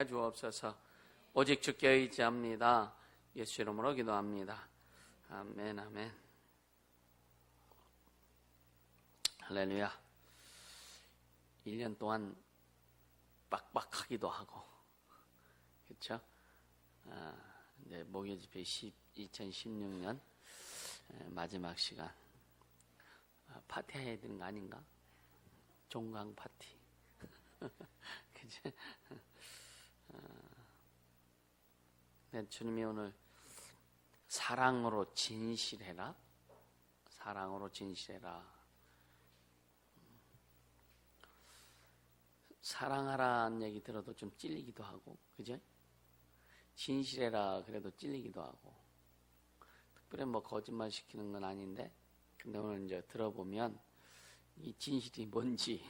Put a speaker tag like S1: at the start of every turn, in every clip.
S1: 주옵소서. 오직 주께 의지합니다. 예수 이름으로 기도합니다. 아멘, 아멘. 할렐루야. 1년 동안 빡빡하기도 하고, 그렇죠? 이제 목요 집회 2016년 마지막 시간. 파티해야 되는 거 아닌가? 종강 파티. 그치? 네, 주님이 오늘 사랑으로 진실해라. 사랑으로 진실해라. 사랑하라는 얘기 들어도 좀 찔리기도 하고, 그죠? 진실해라 그래도 찔리기도 하고, 특별히 뭐 거짓말 시키는 건 아닌데, 근데 오늘 이제 들어보면 이 진실이 뭔지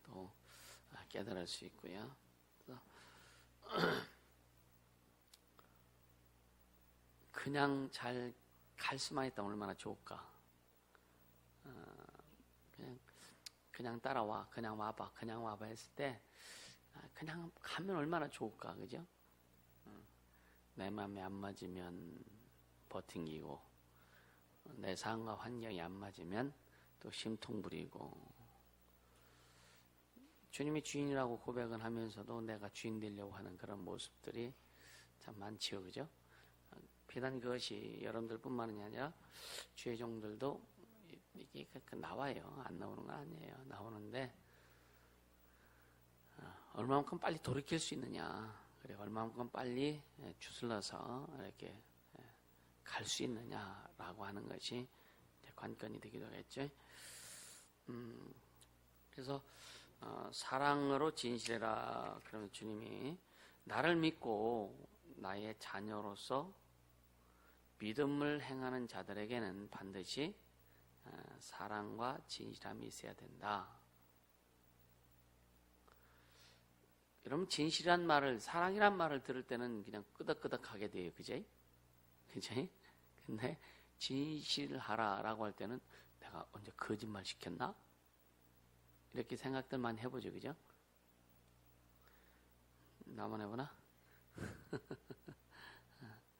S1: 또 깨달을 수 있고요. 그냥 잘 갈 수만 있다면 얼마나 좋을까. 그냥 따라와, 그냥 와봐 했을 때 그냥 가면 얼마나 좋을까, 그죠? 내 마음에 안 맞으면 버팅기고, 내 상황과 환경이 안 맞으면 또 심통 부리고, 주님이 주인이라고 고백은 하면서도 내가 주인 되려고 하는 그런 모습들이 참 많지요, 그죠? 비단 그것이 여러분들뿐만이 아니라 주의 종들도 이게 나와요. 안 나오는 건 아니에요. 나오는데 얼마만큼 빨리 돌이킬 수 있느냐, 그래 얼마만큼 빨리 추슬러서 이렇게 갈 수 있느냐라고 하는 것이 관건이 되기도 하겠죠. 그래서 사랑으로 진실해라. 그러면 주님이 나를 믿고 나의 자녀로서 믿음을 행하는 자들에게는 반드시 사랑과 진실함이 있어야 된다. 여러분, 진실한 말을, 사랑이란 말을 들을 때는 그냥 끄덕끄덕하게 돼요. 그제? 그제? 근데 진실하라라고 할 때는 내가 언제 거짓말 시켰나? 이렇게 생각들만 해보죠. 그죠? 나만 해보나?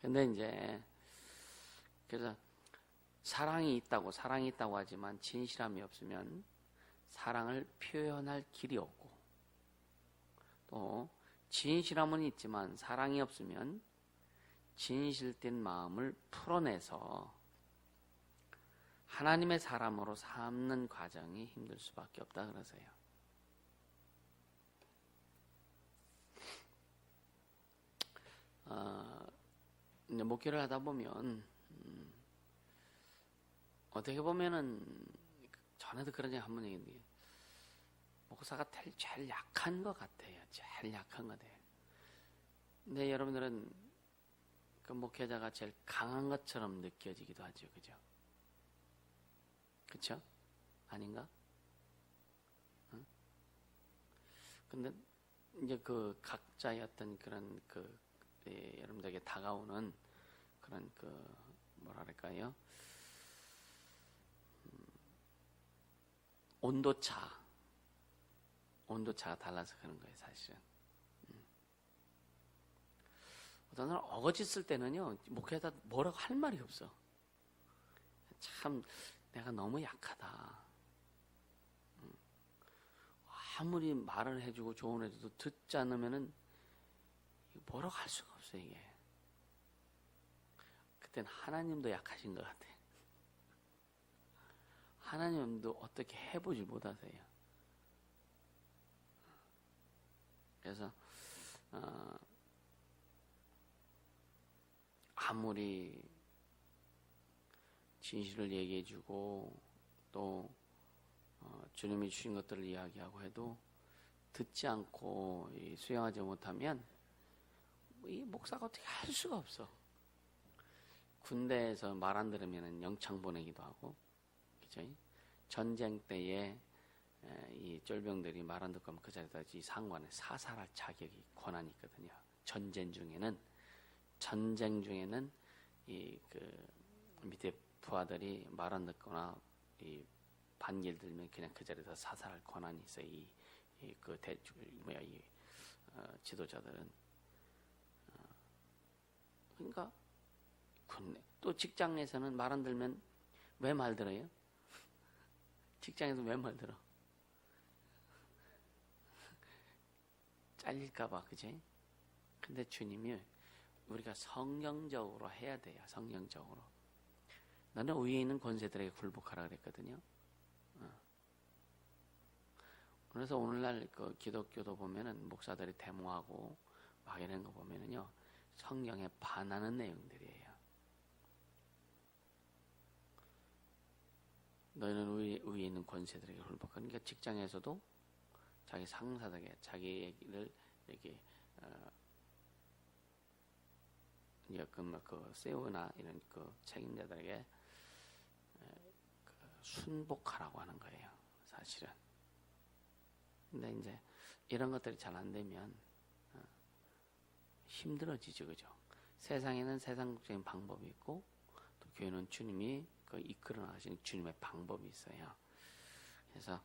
S1: 근데 이제 그래서 사랑이 있다고 하지만 진실함이 없으면 사랑을 표현할 길이 없고, 또 진실함은 있지만 사랑이 없으면 진실된 마음을 풀어내서 하나님의 사람으로 삼는 과정이 힘들 수밖에 없다 그러세요. 이제 목회를 하다 보면 어떻게 보면은 전에도 그런 얘기 한번 얘기했는데, 목사가 제일 약한 것 같아요. 제일 약한 것 같아요. 근데 여러분들은 그 목회자가 제일 강한 것처럼 느껴지기도 하죠. 그죠? 그쵸? 아닌가? 응? 근데 이제 그 각자의 어떤 그런 여러분들에게 다가오는 그런 뭐랄까요? 온도차가 달라서 그런 거예요, 사실은. 어떤 사람 어거지 쓸 때는요, 목회자 뭐라고 할 말이 없어. 참 내가 너무 약하다. 아무리 말을 해주고 조언해줘도 듣지 않으면은 뭐라고 할 수가 없어, 이게. 그땐 하나님도 약하신 것 같아. 하나님도 어떻게 해보질 못하세요. 그래서 아무리 진실을 얘기해주고 또 주님이 주신 것들을 이야기하고 해도 듣지 않고 수용하지 못하면 이 목사가 어떻게 할 수가 없어. 군대에서 말 안 들으면 영창 보내기도 하고, 그죠? 전쟁 때에 이 쫄병들이 말 안 듣고 하면 그 자리에다 이 상관에 사살할 자격이, 권한이 있거든요. 전쟁 중에는 이 밑에 부하들이 말 안 듣거나 이 반기를 들면 그냥 그 자리에서 사살할 권한이 있어요. 이 지도자들은. 그러니까 또 직장에서는 말 안 들면 왜 말 들어요? 직장에서 왜 말 들어? 잘릴까봐, 그지? 근데 주님이 우리가 성경적으로 해야 돼요. 성경적으로. 나는 위에 있는 권세들에게 굴복하라 그랬거든요. 그래서 오늘날 그 기독교도 보면은 목사들이 데모하고 막 이런 거 보면은요, 성경에 반하는 내용들이에요. 너희는 위에 있는 권세들에게 굴복하라. 그러니까 직장에서도 자기 상사들에게 자기 얘기를 이렇게 그 세우나 이런 그 책임자들에게 순복하라고 하는 거예요, 사실은. 근데 이제 이런 것들이 잘 안 되면 힘들어지죠, 그죠? 세상에는 세상적인 방법이 있고 또 교회는 주님이 그 이끌어 나가시는 주님의 방법이 있어요. 그래서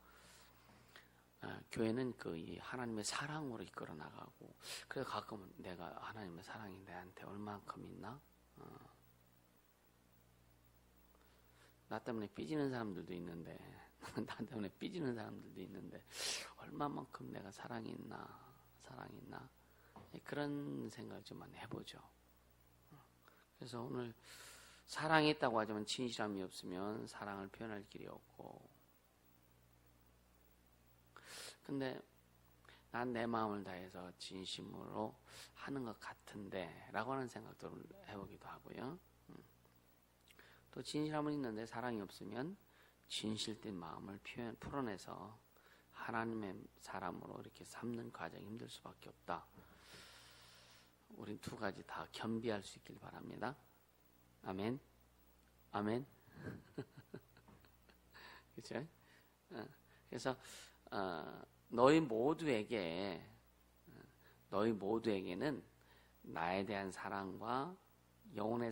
S1: 교회는 그 이 하나님의 사랑으로 이끌어 나가고, 그래서 가끔은 내가 하나님의 사랑이 내한테 얼만큼 있나? 나 때문에 삐지는 사람들도 있는데, 나 때문에 삐지는 사람들도 있는데, 얼마만큼 내가 사랑이 있나? 그런 생각을 좀 많이 해보죠. 그래서 오늘 사랑이 있다고 하지만 진실함이 없으면 사랑을 표현할 길이 없고, 근데 난 내 마음을 다해서 진심으로 하는 것 같은데 라고 하는 생각도 해보기도 하고요. 또 진실함은 있는데 사랑이 없으면 진실된 마음을 풀어내서 하나님의 사람으로 이렇게 삼는 과정이 힘들 수밖에 없다. 우린 두 가지 다 겸비할 수 있길 바랍니다. 아멘. 아멘. 그렇죠? 그래서 너희 모두에게는 나에 대한 사랑과 영혼에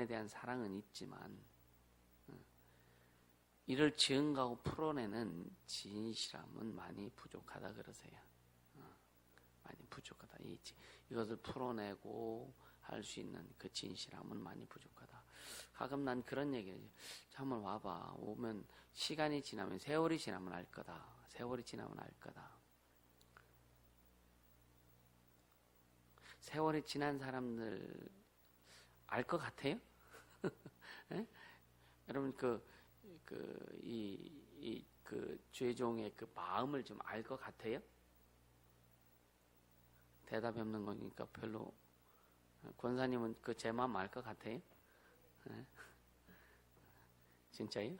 S1: 대한 사랑은 있지만 이를 증가하고 풀어내는 진실함은 많이 부족하다 그러세요. 많이 부족하다. 이것을 풀어내고 할 수 있는 그 진실함은 많이 부족하다. 가끔 난 그런 얘기를 해요. 한번 와봐. 오면 시간이 지나면 세월이 지나면 알 거다. 세월이 지나면 알 거다. 세월이 지난 사람들 알 것 같아요? 여러분 그 죄종의 그 마음을 좀 알 것 같아요? 대답이 없는 거니까 별로. 권사님은 그 제 마음 알 것 같아요? 진짜요?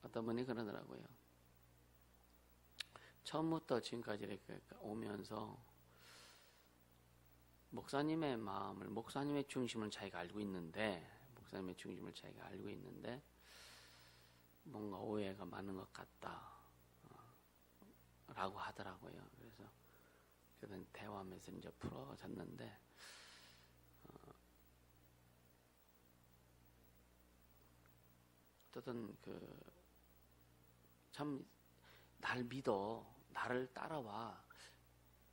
S1: 어떤 분이 그러더라고요. 처음부터 지금까지 이렇게 오면서 목사님의 마음을, 목사님의 중심을 자기가 알고 있는데 뭔가 오해가 많은 것 같다 라고 하더라고요. 그래서 대화하면서 이제 풀어졌는데 어쨌든 참 날 믿어, 나를 따라와,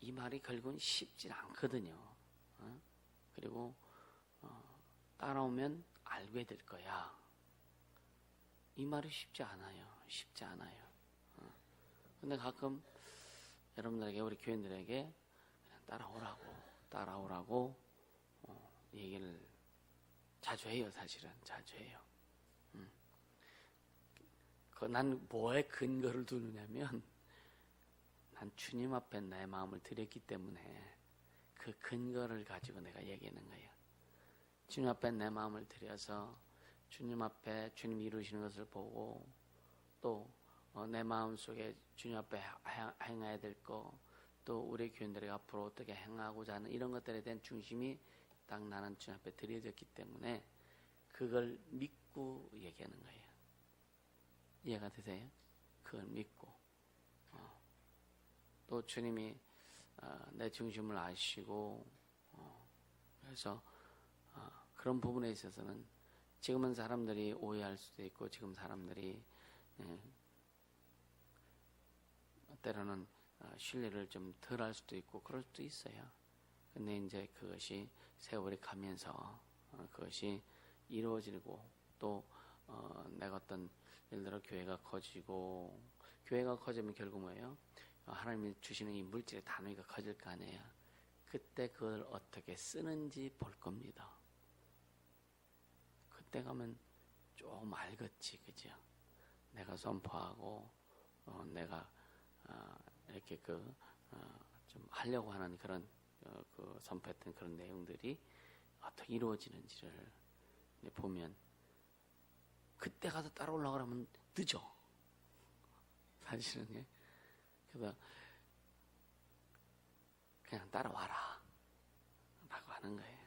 S1: 이 말이 결국은 쉽진 않거든요. 그리고 따라오면 알게 될 거야. 이 말이 쉽지 않아요. 근데 가끔 여러분들에게, 우리 교인들에게 그냥 따라오라고 얘기를 자주 해요. 사실은 자주 해요. 난 뭐에 근거를 두느냐면 난 주님 앞에 내 마음을 드렸기 때문에 그 근거를 가지고 내가 얘기하는 거예요. 주님 앞에 내 마음을 드려서 주님 앞에 주님 이루시는 것을 보고 또 내 마음속에 주님 앞에 행해야 될 거, 또 우리 교인들이 앞으로 어떻게 행하고자 하는 이런 것들에 대한 중심이 딱 나는 주님 앞에 드려졌기 때문에 그걸 믿고 얘기하는 거예요. 이해가 되세요? 그걸 믿고 또 주님이 내 중심을 아시고 그래서 그런 부분에 있어서는 지금은 사람들이 오해할 수도 있고 지금 사람들이 때로는 신뢰를 좀 덜 할 수도 있고 그럴 수도 있어요. 근데 이제 그것이 세월이 가면서 그것이 이루어지고 또 내가 어떤 예를 들어 교회가 커지면 결국 뭐예요? 하나님이 주시는 이 물질의 단위가 커질 거 아니에요. 그때 그걸 어떻게 쓰는지 볼 겁니다. 그때 가면 조금 알겠지, 그죠? 내가 선포하고 내가 이렇게 좀 하려고 하는 그런 그 선포했던 그런 내용들이 어떻게 이루어지는지를 보면 그때 가서 따라 올라가려면 늦어. 사실은 예. 그래서 그냥 따라와라 라고 하는 거예요.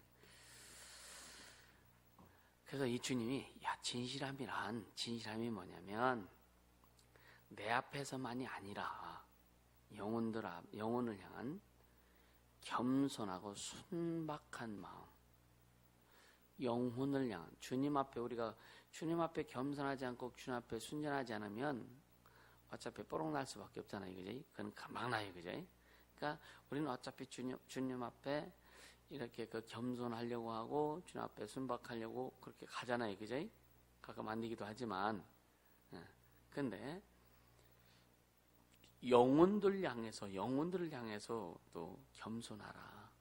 S1: 그래서 이 주님이 진실함이 뭐냐면 내 앞에서만이 아니라 영혼을 향한 겸손하고 순박한 마음, 영혼을 향한 주님 앞에 우리가 주님 앞에 겸손하지 않고 주님 앞에 순전하지 않으면 어차피 뽀록 날 수밖에 없잖아요, 그죠? 그건 금방 나요, 그죠? 그러니까 우리는 어차피 주님 앞에 이렇게 겸손하려고 하고 주님 앞에 순박하려고 그렇게 가잖아요, 그죠? 가끔 안 되기도 하지만, 근데 영혼들을 향해서 또 겸손하라.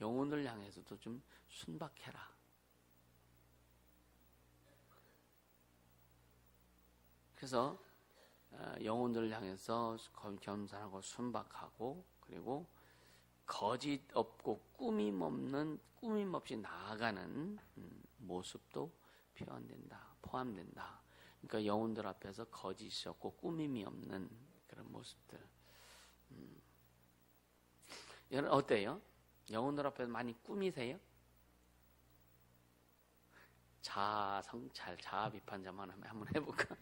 S1: 영혼들을 향해서도 좀 순박해라. 그래서 영혼들을 향해서 겸손하고 순박하고 그리고 거짓 없고 꾸밈 없이 나아가는 모습도 포함된다. 그러니까 영혼들 앞에서 거짓이 없고 꾸밈이 없는 그런 모습들. 여러분 어때요? 영혼들 앞에서 많이 꾸미세요? 자아 성찰, 자아 비판 좀 한번 해볼까?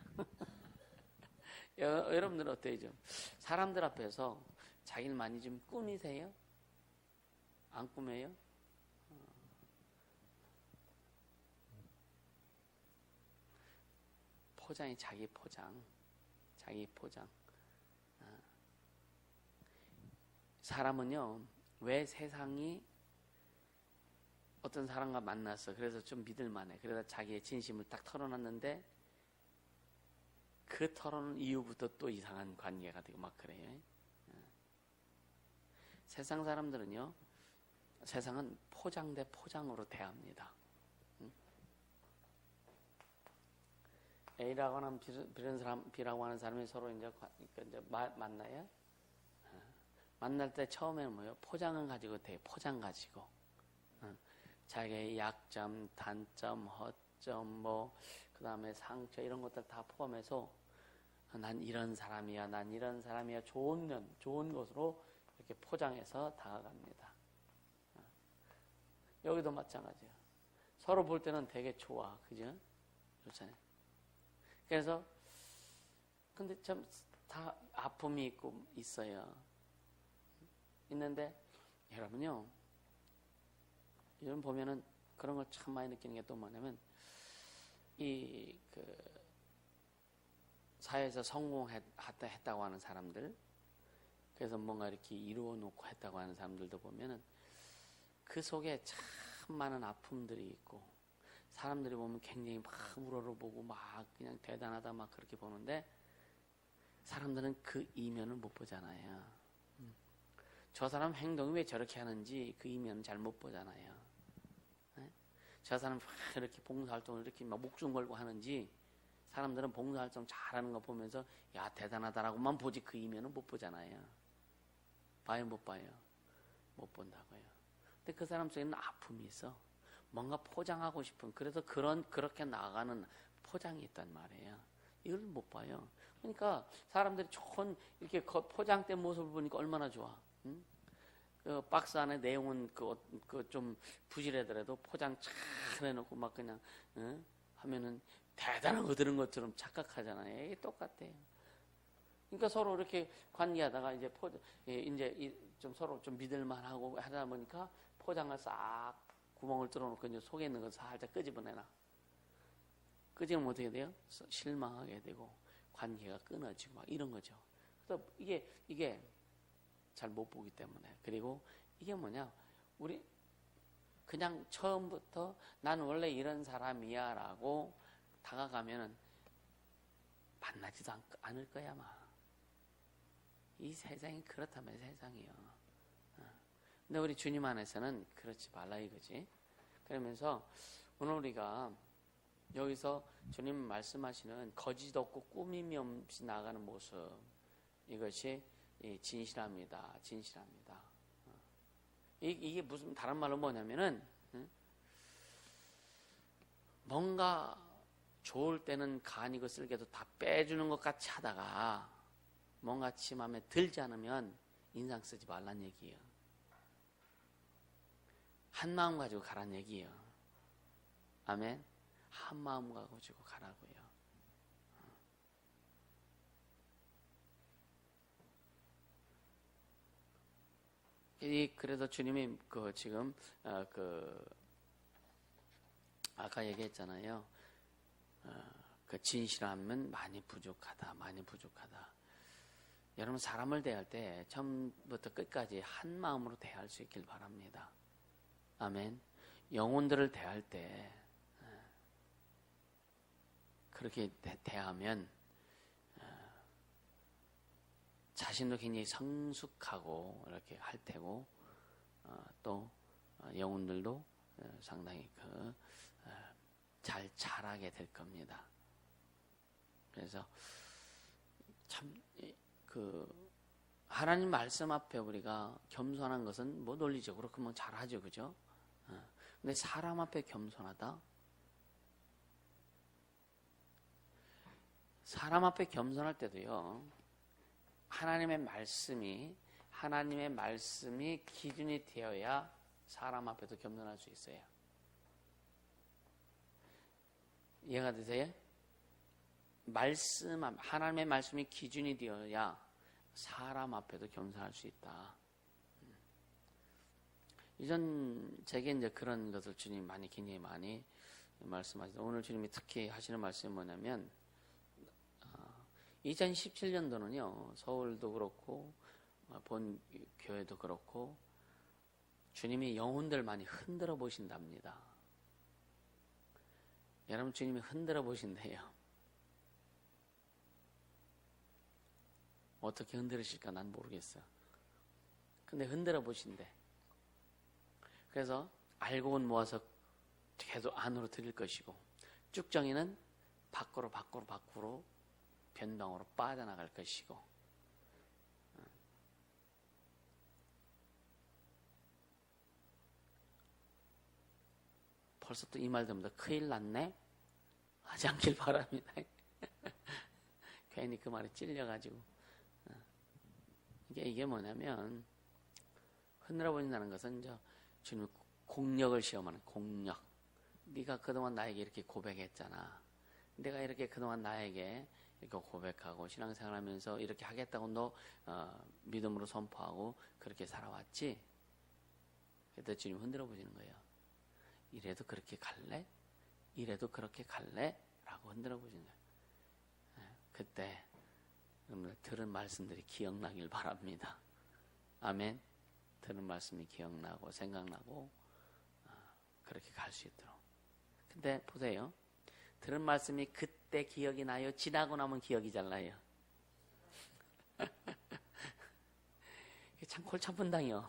S1: 여러분들은 어때요? 좀 사람들 앞에서 자기를 많이 좀 꾸미세요? 안 꾸며요? 포장이 자기 포장. 사람은요, 왜 세상이 어떤 사람과 만났어. 그래서 좀 믿을만해. 그래서 자기의 진심을 딱 털어놨는데 그 털어놓은 이후부터 또 이상한 관계가 되고 막 그래요. 세상 사람들은요, 세상은 포장 대 포장으로 대합니다. A라고 하는 B라고 하는 사람이 서로 이제 만나요. 만날 때 처음에는 뭐예요? 포장은 가지고 돼요. 포장 가지고. 자기의 약점, 단점, 허점, 그 다음에 상처, 이런 것들 다 포함해서 난 이런 사람이야, 좋은 것으로 이렇게 포장해서 다가갑니다. 여기도 마찬가지예요. 서로 볼 때는 되게 좋아. 그죠? 좋잖아요. 그래서, 근데 참 다 아픔이 있는데, 여러분요, 여러분 보면은 그런 걸 참 많이 느끼는 게 또 뭐냐면, 사회에서 성공했다고 하는 사람들, 그래서 뭔가 이렇게 이루어 놓고 했다고 하는 사람들도 보면은 그 속에 참 많은 아픔들이 있고, 사람들이 보면 굉장히 막 우러러보고 막 그냥 대단하다 막 그렇게 보는데, 사람들은 그 이면을 못 보잖아요. 저 사람 행동이 왜 저렇게 하는지 그 이면은 잘 못 보잖아요. 저 사람 이렇게 봉사활동을 이렇게 막 목숨 걸고 하는지, 사람들은 봉사활동 잘하는 거 보면서 야 대단하다라고만 보지 그 이면은 못 보잖아요. 봐요, 못 봐요? 못 본다고요. 근데 그 사람 속에는 아픔이 있어. 뭔가 포장하고 싶은, 그래서 그렇게 나아가는 포장이 있단 말이에요. 이걸 못 봐요. 그러니까 사람들이 좋은 이렇게 포장된 모습을 보니까 얼마나 좋아. 응? 그 박스 안에 내용은 좀 부실하더라도 포장 잘 해놓고 막 그냥 하면은 대단한 거 들은 것처럼 착각하잖아요. 이게 똑같아요. 그러니까 서로 이렇게 관계하다가 이제 좀 서로 좀 믿을만하고 하다 보니까 포장을 싹 구멍을 뚫어놓고 이제 속에 있는 걸 살짝 끄집어내나. 그지는 어떻게 돼요? 실망하게 되고 관계가 끊어지고 막 이런 거죠. 그래서 이게 잘 못 보기 때문에. 그리고 이게 뭐냐? 우리 그냥 처음부터 난 원래 이런 사람이야 라고 다가가면은 만나지도 않을 거야 아마. 이 세상이 그렇다면 세상이요. 근데 우리 주님 안에서는 그렇지 말라 이거지. 그러면서 오늘 우리가 여기서 주님 말씀하시는 거짓 없고 꾸밈이 없이 나가는 모습, 이것이 진실합니다. 진실합니다. 이게 무슨 다른 말로 뭐냐면은 뭔가 좋을 때는 간이고 쓸개도 다 빼주는 것 같이 하다가 뭔가 지 마음에 들지 않으면 인상 쓰지 말란 얘기예요. 한 마음 가지고 가란 얘기예요. 아멘. 한 마음 가지고 가라고요. 그래서 주님이 지금 아까 얘기했잖아요. 진실함은 많이 부족하다. 많이 부족하다. 여러분 사람을 대할 때 처음부터 끝까지 한 마음으로 대할 수 있길 바랍니다. 아멘. 영혼들을 대할 때 그렇게 대하면 자신도 굉장히 성숙하고 이렇게 할 테고 또 영혼들도 상당히 잘 자라게 될 겁니다. 그래서 참 하나님 말씀 앞에 우리가 겸손한 것은 뭐 논리적으로 그러면 잘하죠, 그죠? 근데 사람 앞에 겸손하다? 사람 앞에 겸손할 때도요, 하나님의 말씀이 기준이 되어야 사람 앞에도 겸손할 수 있어요. 이해가 되세요? 하나님의 말씀이 기준이 되어야 사람 앞에도 겸손할 수 있다. 이전 제게 이제 그런 것을 주님 굉장히 많이 말씀하시죠. 오늘 주님이 특히 하시는 말씀이 뭐냐면 2017년도는요 서울도 그렇고 본 교회도 그렇고 주님이 영혼들 많이 흔들어 보신답니다. 여러분 주님이 흔들어 보신대요. 어떻게 흔들으실까 난 모르겠어요. 근데 흔들어 보신대. 그래서 알곡은 모아서 계속 안으로 들일 것이고 쭉정이는 밖으로 변방으로 빠져나갈 것이고 벌써 또 이 말 들으면 큰일 났네? 하지 않길 바랍니다. 괜히 그 말에 찔려가지고 이게 뭐냐면 흔들어 보인다는 것은 이제 주님 공력을 시험하는 공력. 네가 그동안 나에게 이렇게 고백했잖아. 내가 이렇게 그동안 나에게 이렇게 고백하고 신앙생활하면서 이렇게 하겠다고 너 믿음으로 선포하고 그렇게 살아왔지. 그때 주님 흔들어 보시는 거예요. 이래도 그렇게 갈래? 이래도 그렇게 갈래? 라고 흔들어 보시는 거예요. 그때 여러분들 들은 말씀들이 기억나길 바랍니다. 아멘. 들은 말씀이 기억나고 생각나고 그렇게 갈 수 있도록. 근데 보세요. 들은 말씀이 그때 기억이 나요? 지나고 나면 기억이 잘 나요? 이게 참 골치 아픈 당이요.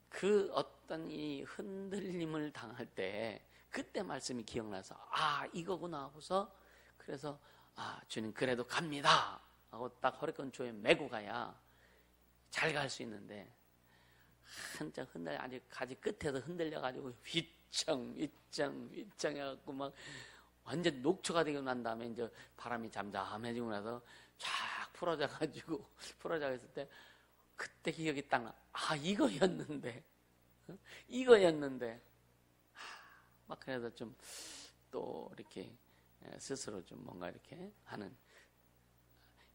S1: 그 어떤 이 흔들림을 당할 때 그때 말씀이 기억나서 이거구나 하고서 그래서 주님 그래도 갑니다 하고 딱 허리끈조에 메고 가야 잘 갈 수 있는데 한참 아직 가지 끝에서 흔들려가지고 휘청 해갖고 막 완전 녹초가 되고 난 다음에 이제 바람이 잠잠해지고 나서 쫙 풀어져가지고 풀어져 있을 때 그때 기억이 딱 나. 이거였는데 막 그래서 좀 또 이렇게 스스로 좀 뭔가 이렇게 하는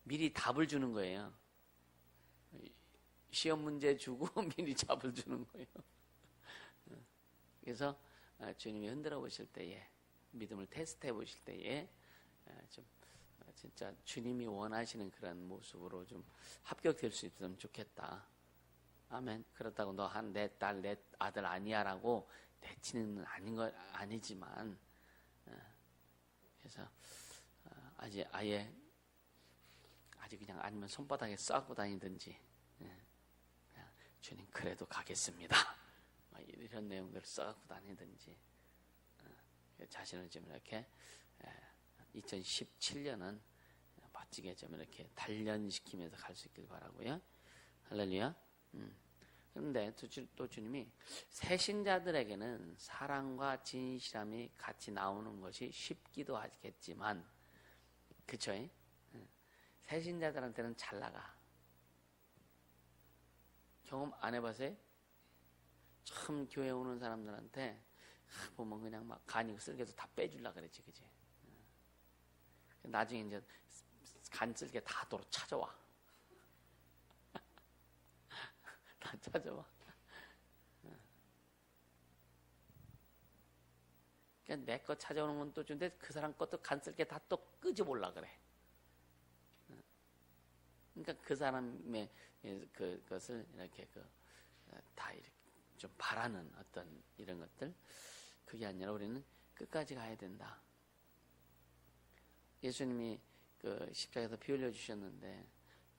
S1: 미리 답을 주는 거예요. 시험 문제 주고 미리 답을 주는 거예요. 그래서 주님이 흔들어 보실 때에 믿음을 테스트해 보실 때에 좀 진짜 주님이 원하시는 그런 모습으로 좀 합격될 수 있으면 좋겠다. 아멘. 그렇다고 너 한 내 딸, 내 아들 아니야라고 내치는 아니지만 그래서 아예 그냥 아니면 손바닥에 싸고 다니든지 그냥 주님 그래도 가겠습니다. 이런 내용들을 써갖고 다니든지 자신을 좀 이렇게 2017년은 멋지게 좀 이렇게 단련시키면서 갈 수 있길 바라고요. 할렐루야. 그런데 또 주님이 새신자들에게는 사랑과 진실함이 같이 나오는 것이 쉽기도 하겠지만, 그쵸? 새신자들한테는 잘 나가. 경험 안 해봤어요? 처음 교회 오는 사람들한테 보면 그냥 막 간이 쓸개도 다 빼주려고 그랬지, 그지? 나중에 이제 간 쓸개 다 도로 찾아와. 다 찾아와. 그러니까 내 거 찾아오는 건 또 좋은데 그 사람 것도 간 쓸개 다 또 끄집어올라 그래. 그러니까 그 사람의 그것을 이렇게 다 이렇게 좀 바라는 어떤 이런 것들, 그게 아니라 우리는 끝까지 가야 된다. 예수님이 그 십자가에서 피 흘려 주셨는데,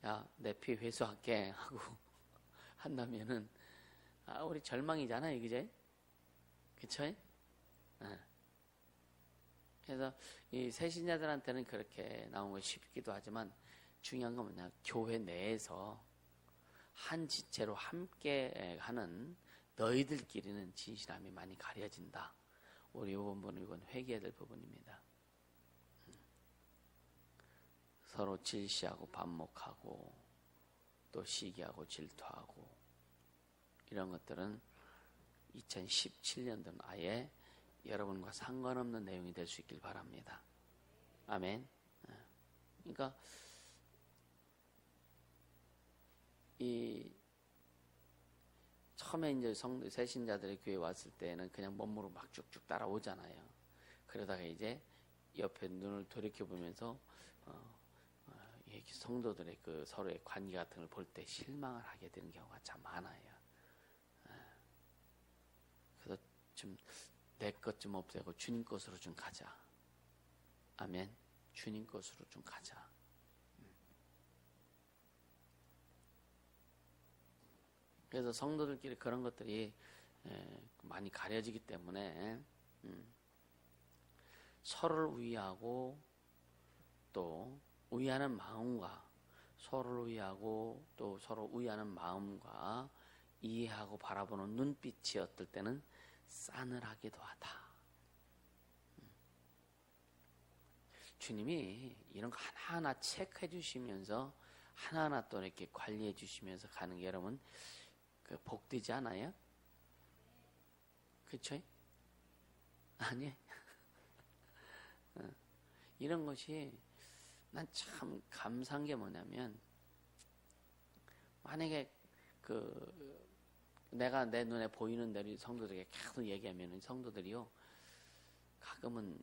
S1: 야, 내 피 회수할게 하고 한다면은 우리 절망이잖아요, 그제? 그쵸? 그래서 이 새신자들한테는 그렇게 나온 거 쉽기도 하지만 중요한 건 뭐냐? 교회 내에서 한 지체로 함께 하는 너희들끼리는 진실함이 많이 가려진다. 우리 이번 부분은 이건 회개해야 될 부분입니다. 서로 질시하고 반목하고 또 시기하고 질투하고 이런 것들은 2017년도는 아예 여러분과 상관없는 내용이 될 수 있길 바랍니다. 아멘. 그러니까 이 처음에 이제 새신자들이 교회 왔을 때는 그냥 몸으로 막 쭉쭉 따라오잖아요. 그러다가 이제 옆에 눈을 돌이켜보면서 성도들의 그 서로의 관계 같은 걸 볼 때 실망을 하게 되는 경우가 참 많아요. 그래서 좀 내 것 좀 없애고 주님 것으로 좀 가자. 아멘. 주님 것으로 좀 가자. 그래서 성도들끼리 그런 것들이 많이 가려지기 때문에 서로를 위하고 또 위하는 마음과 서로를 위하고 또 서로 위하는 마음과 이해하고 바라보는 눈빛이 어떨 때는 싸늘하기도 하다. 주님이 이런 거 하나하나 체크해 주시면서 하나하나 또 이렇게 관리해 주시면서 가는 게 여러분 복되지 않아요? 그쵸? 아니. 이런 것이 난 참 감사한 게 뭐냐면, 만약에 내가 내 눈에 보이는 대로 성도들에게 계속 얘기하면 성도들이요, 가끔은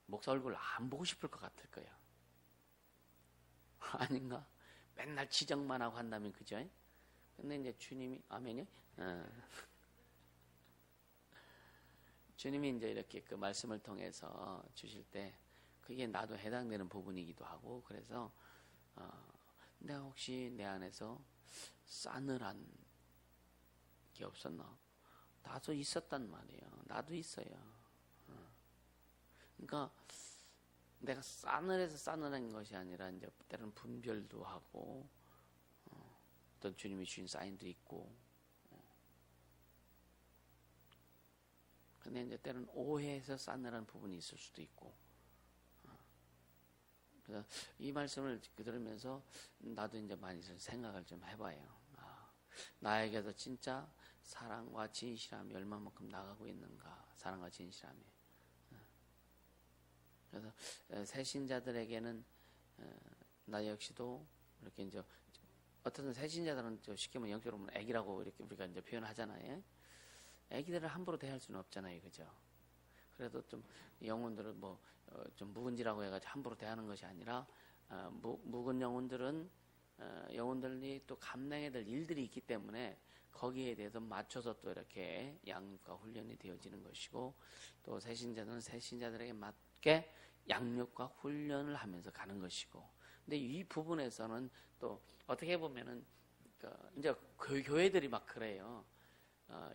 S1: 목사 얼굴 안 보고 싶을 것 같을 거예요. 아닌가? 맨날 지적만 하고 한다면, 그죠? 근데 이제 주님이, 아멘이요? 주님이 이제 이렇게 그 말씀을 통해서 주실 때, 그게 나도 해당되는 부분이기도 하고, 그래서, 내가 혹시 내 안에서 싸늘한 게 없었나? 나도 있었단 말이에요. 나도 있어요. 그러니까, 내가 싸늘해서 싸늘한 것이 아니라, 이제 때로는 분별도 하고, 어떤 주님이 주신 사인도 있고, 근데 이제 때로는 오해해서 싸늘한 부분이 있을 수도 있고, 그래서 이 말씀을 들으면서 나도 이제 많이 생각을 좀 해봐요. 나에게도 진짜 사랑과 진실함이 얼마만큼 나가고 있는가, 사랑과 진실함이. 그래서 새신자들에게는 나 역시도 이렇게 이제 어떤 새신자들은 쉽게 말하면 영적으로 보면 애기라고 이렇게 우리가 이제 표현하잖아요. 애기들을 함부로 대할 수는 없잖아요, 그죠? 그래도 좀 영혼들은 좀 묵은지라고 해가지고 함부로 대하는 것이 아니라 묵은 영혼들은 영혼들이 또 감당해야 될 일들이 있기 때문에 거기에 대해서 맞춰서 또 이렇게 양육과 훈련이 되어지는 것이고, 또 새신자들은 새신자들에게 맞게 양육과 훈련을 하면서 가는 것이고, 근데 이 부분에서는 또 어떻게 보면은 이제 교회들이 막 그래요.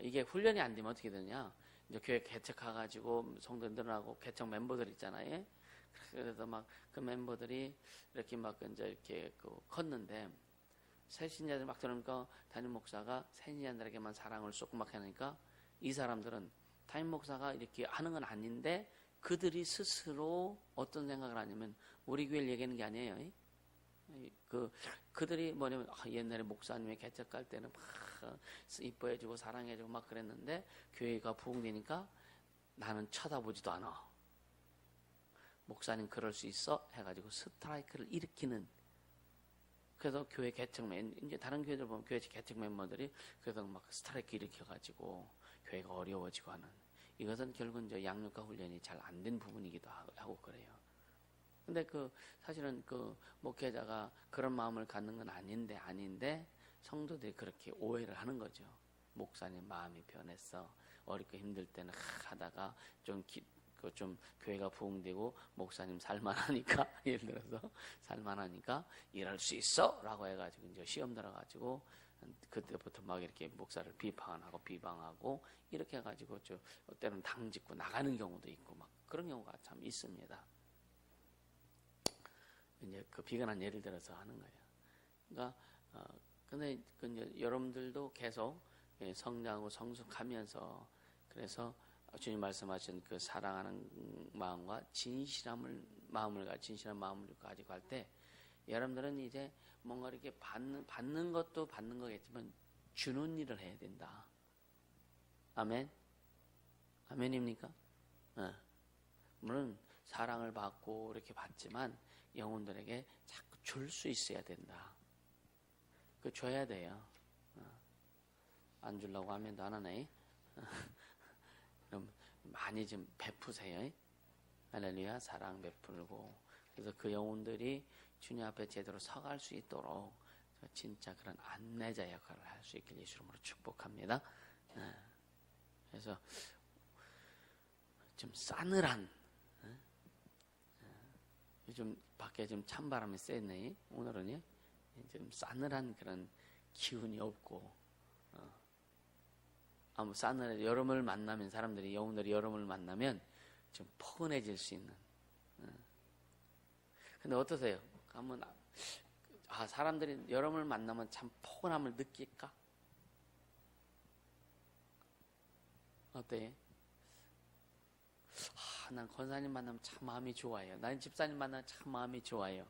S1: 이게 훈련이 안 되면 어떻게 되냐? 이제 교회 개척해가지고 성도 늘어나고 개척 멤버들 있잖아요. 그래서 막 그 멤버들이 이렇게 막 이제 이렇게 컸는데, 새신자들 막 들으니까 담임 목사가 새신자들에게만 사랑을 쏟고 막 하니까 이 사람들은 담임 목사가 이렇게 하는 건 아닌데 그들이 스스로 어떤 생각을 하냐면, 우리 교회를 얘기하는 게 아니에요. 그들이 뭐냐면 옛날에 목사님이 개척할 때는 막 이뻐해주고 사랑해주고 막 그랬는데 교회가 부흥되니까 나는 쳐다보지도 않아. 목사님 그럴 수 있어? 해가지고 스트라이크를 일으키는. 그래서 교회 개척 이제 다른 교회들 보면 교회 개척 멤버들이 그래서 막 스트라이크 일으켜가지고 교회가 어려워지고 하는. 이것은 결국은 이제 양육과 훈련이 잘 안 된 부분이기도 하고 그래요. 근데 사실은 목회자가 그런 마음을 갖는 건 아닌데 성도들이 그렇게 오해를 하는 거죠. 목사님 마음이 변했어. 어렵고 힘들 때는 하다가 좀 교회가 부흥되고 목사님 살만하니까 예를 들어서 살만하니까 일할 수 있어 라고 해가지고 이제 시험 들어가지고 그때부터 막 이렇게 목사를 비방하고 이렇게 해가지고 때로는 당짓고 나가는 경우도 있고 막 그런 경우가 참 있습니다. 이제 비근한 예를 들어서 하는 거예요. 그러니까 근데 이제 여러분들도 계속 성장하고 성숙하면서, 그래서 주님 말씀하신 사랑하는 마음과 진실한 마음을 가지고 할 때 여러분들은 이제 뭔가 이렇게 받는 것도 받는 거겠지만 주는 일을 해야 된다. 아멘. 아멘입니까? 물론 사랑을 받고 이렇게 받지만 영혼들에게 자꾸 줄 수 있어야 된다. 줘야 돼요. 안 주려고 하면 안 하네. 그럼 많이 좀 베푸세요. 할렐루야. 사랑 베풀고, 그래서 그 영혼들이 주님 앞에 제대로 서갈 수 있도록 진짜 그런 안내자 역할을 할 수 있길 예수 이름으로 축복합니다. 그래서 좀 싸늘한, 요즘 밖에 좀 찬바람이 쐬네. 오늘은요 좀 싸늘한 그런 기운이 없고, 아무 싸늘해. 여름을 만나면 사람들이, 영혼들이 여름을 만나면 좀 포근해질 수 있는. 근데 어떠세요? 가면 사람들이 여름을 만나면 참 포근함을 느낄까? 어때? 난 권사님 만나면 참 마음이 좋아요. 난 집사님 만나면 참 마음이 좋아요.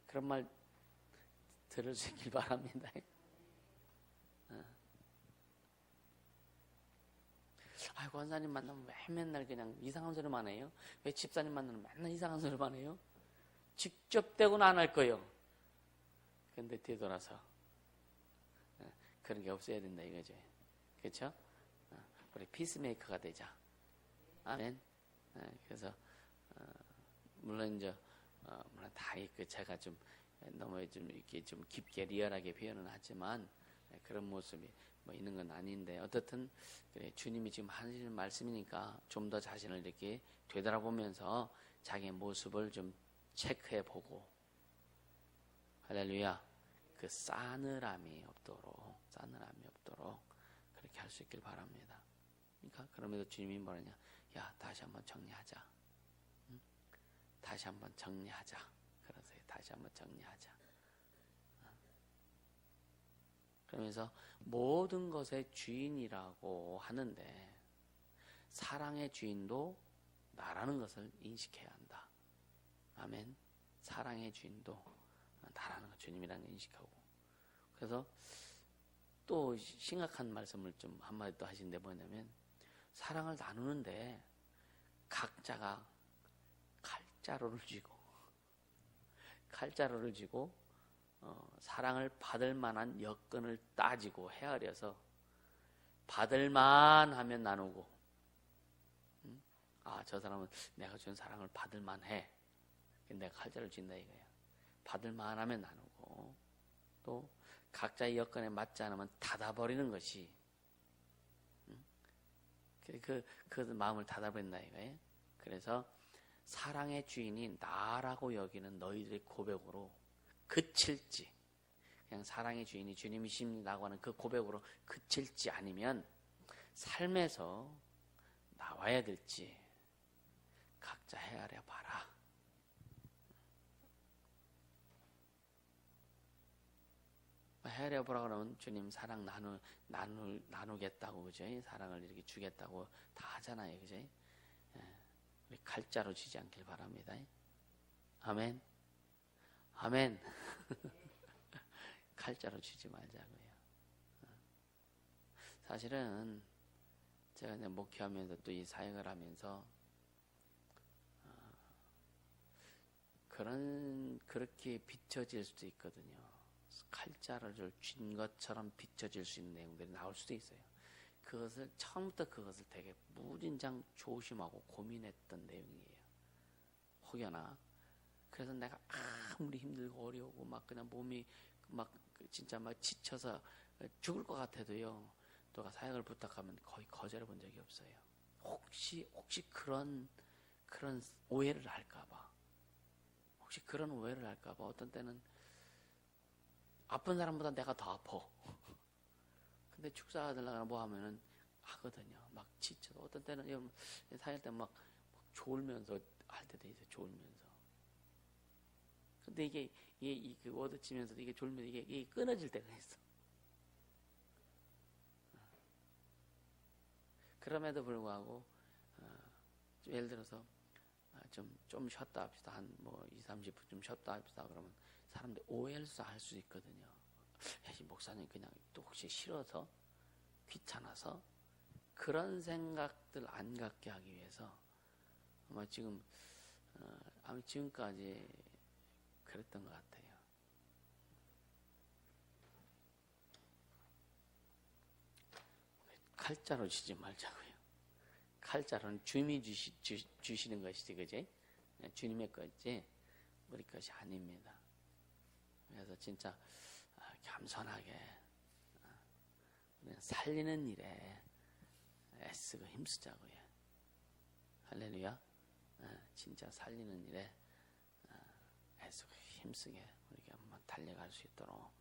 S1: 그런 말 들을 수 있길 바랍니다. 권사님 만나면 왜 맨날 그냥 이상한 소리만 해요? 왜 집사님 만나면 맨날 이상한 소리만 해요? 직접 대고는 안 할 거예요. 근데 뒤돌아서 그런 게 없어야 된다 이거죠. 그렇죠? 우리 피스메이커가 되자. 아멘. 그래서 물론 이제 물론 다 제가 좀 너무 좀 이렇게 좀 깊게 리얼하게 표현은 하지만 그런 모습이 있는 건 아닌데, 어떻든 그래, 주님이 지금 하시는 말씀이니까 좀 더 자신을 이렇게 되돌아보면서 자기의 모습을 좀 체크해보고, 할렐루야, 싸늘함이 없도록 그렇게 할 수 있길 바랍니다. 그러니까 그러면서 주님이 뭐라냐, 야 다시 한번 정리하자. 다시 한번 정리하자. 그러세요. 다시 한번 정리하자. 그러면서 모든 것의 주인이라고 하는데 사랑의 주인도 나라는 것을 인식해야 한다. 아멘. 사랑의 주인도 나라는 것, 주님이라는 걸 인식하고. 그래서 또 심각한 말씀을 좀 한마디 또 하신데 뭐냐면, 사랑을 나누는데 각자가 칼자루를 쥐고 사랑을 받을 만한 여건을 따지고 헤아려서 받을만 하면 나누고, 저 사람은 내가 준 사랑을 받을만 해. 내가 칼자를 쥔다 이거야. 받을만 하면 나누고, 또 각자의 여건에 맞지 않으면 닫아버리는 것이, 그 마음을 닫아버린다 이거예요. 그래서 사랑의 주인이 나라고 여기는 너희들의 고백으로 그칠지, 그냥 사랑의 주인이 주님이십니다라고 하는 그 고백으로 그칠지, 아니면 삶에서 나와야 될지 각자 헤아려 봐라. 헤아려 보라 그러면 주님 사랑 나누겠다고, 그죠? 사랑을 이렇게 주겠다고 다 하잖아요, 그죠? 우리 칼자로 지지 않길 바랍니다. 아멘. 아멘. 칼자로 쥐지 말자고요. 사실은 제가 이제 목회하면서 또 이 사역을 하면서 그렇게 비춰질 수도 있거든요. 칼자를 쥔 것처럼 비춰질 수 있는 내용들이 나올 수도 있어요. 그것을 처음부터 그것을 되게 무진장 조심하고 고민했던 내용이에요. 혹여나 그래서 내가 아무리 힘들고 어려우고 막 그냥 몸이 막 진짜 막 지쳐서 죽을 것 같아도요, 또가 사역을 부탁하면 거의 거절해 본 적이 없어요. 혹시 그런 오해를 할까봐, 혹시 그런 오해를 할까봐 어떤 때는 아픈 사람보다 내가 더 아파. 근데 축사하려고 뭐 하면은 하거든요. 막 지쳐서 어떤 때는 여러분 사역 때 막 졸면서 할 때도 있어요. 졸면서. 근데 이게 그 워드 치면서 이게 졸면 이게 끊어질 때가 있어. 그럼에도 불구하고 좀 예를 들어서 좀 쉬었다 합시다. 한 뭐 20-30분 좀 쉬었다 합시다. 그러면 사람들 오해를 할 수 있거든요. 목사님 그냥 또 혹시 싫어서, 귀찮아서, 그런 생각들 안 갖게 하기 위해서 아마 지금까지 그랬던 것 같아요. 칼자로 쥐지 말자고요. 칼자로는 주님이 주시는 것이지, 그지? 주님의 것이지 우리 것이 아닙니다. 그래서 진짜 겸손하게 살리는 일에 애쓰고 힘쓰자고요. 할렐루야. 진짜 살리는 일에 애쓰고 힘쓰게 우리가 한번 달려갈 수 있도록.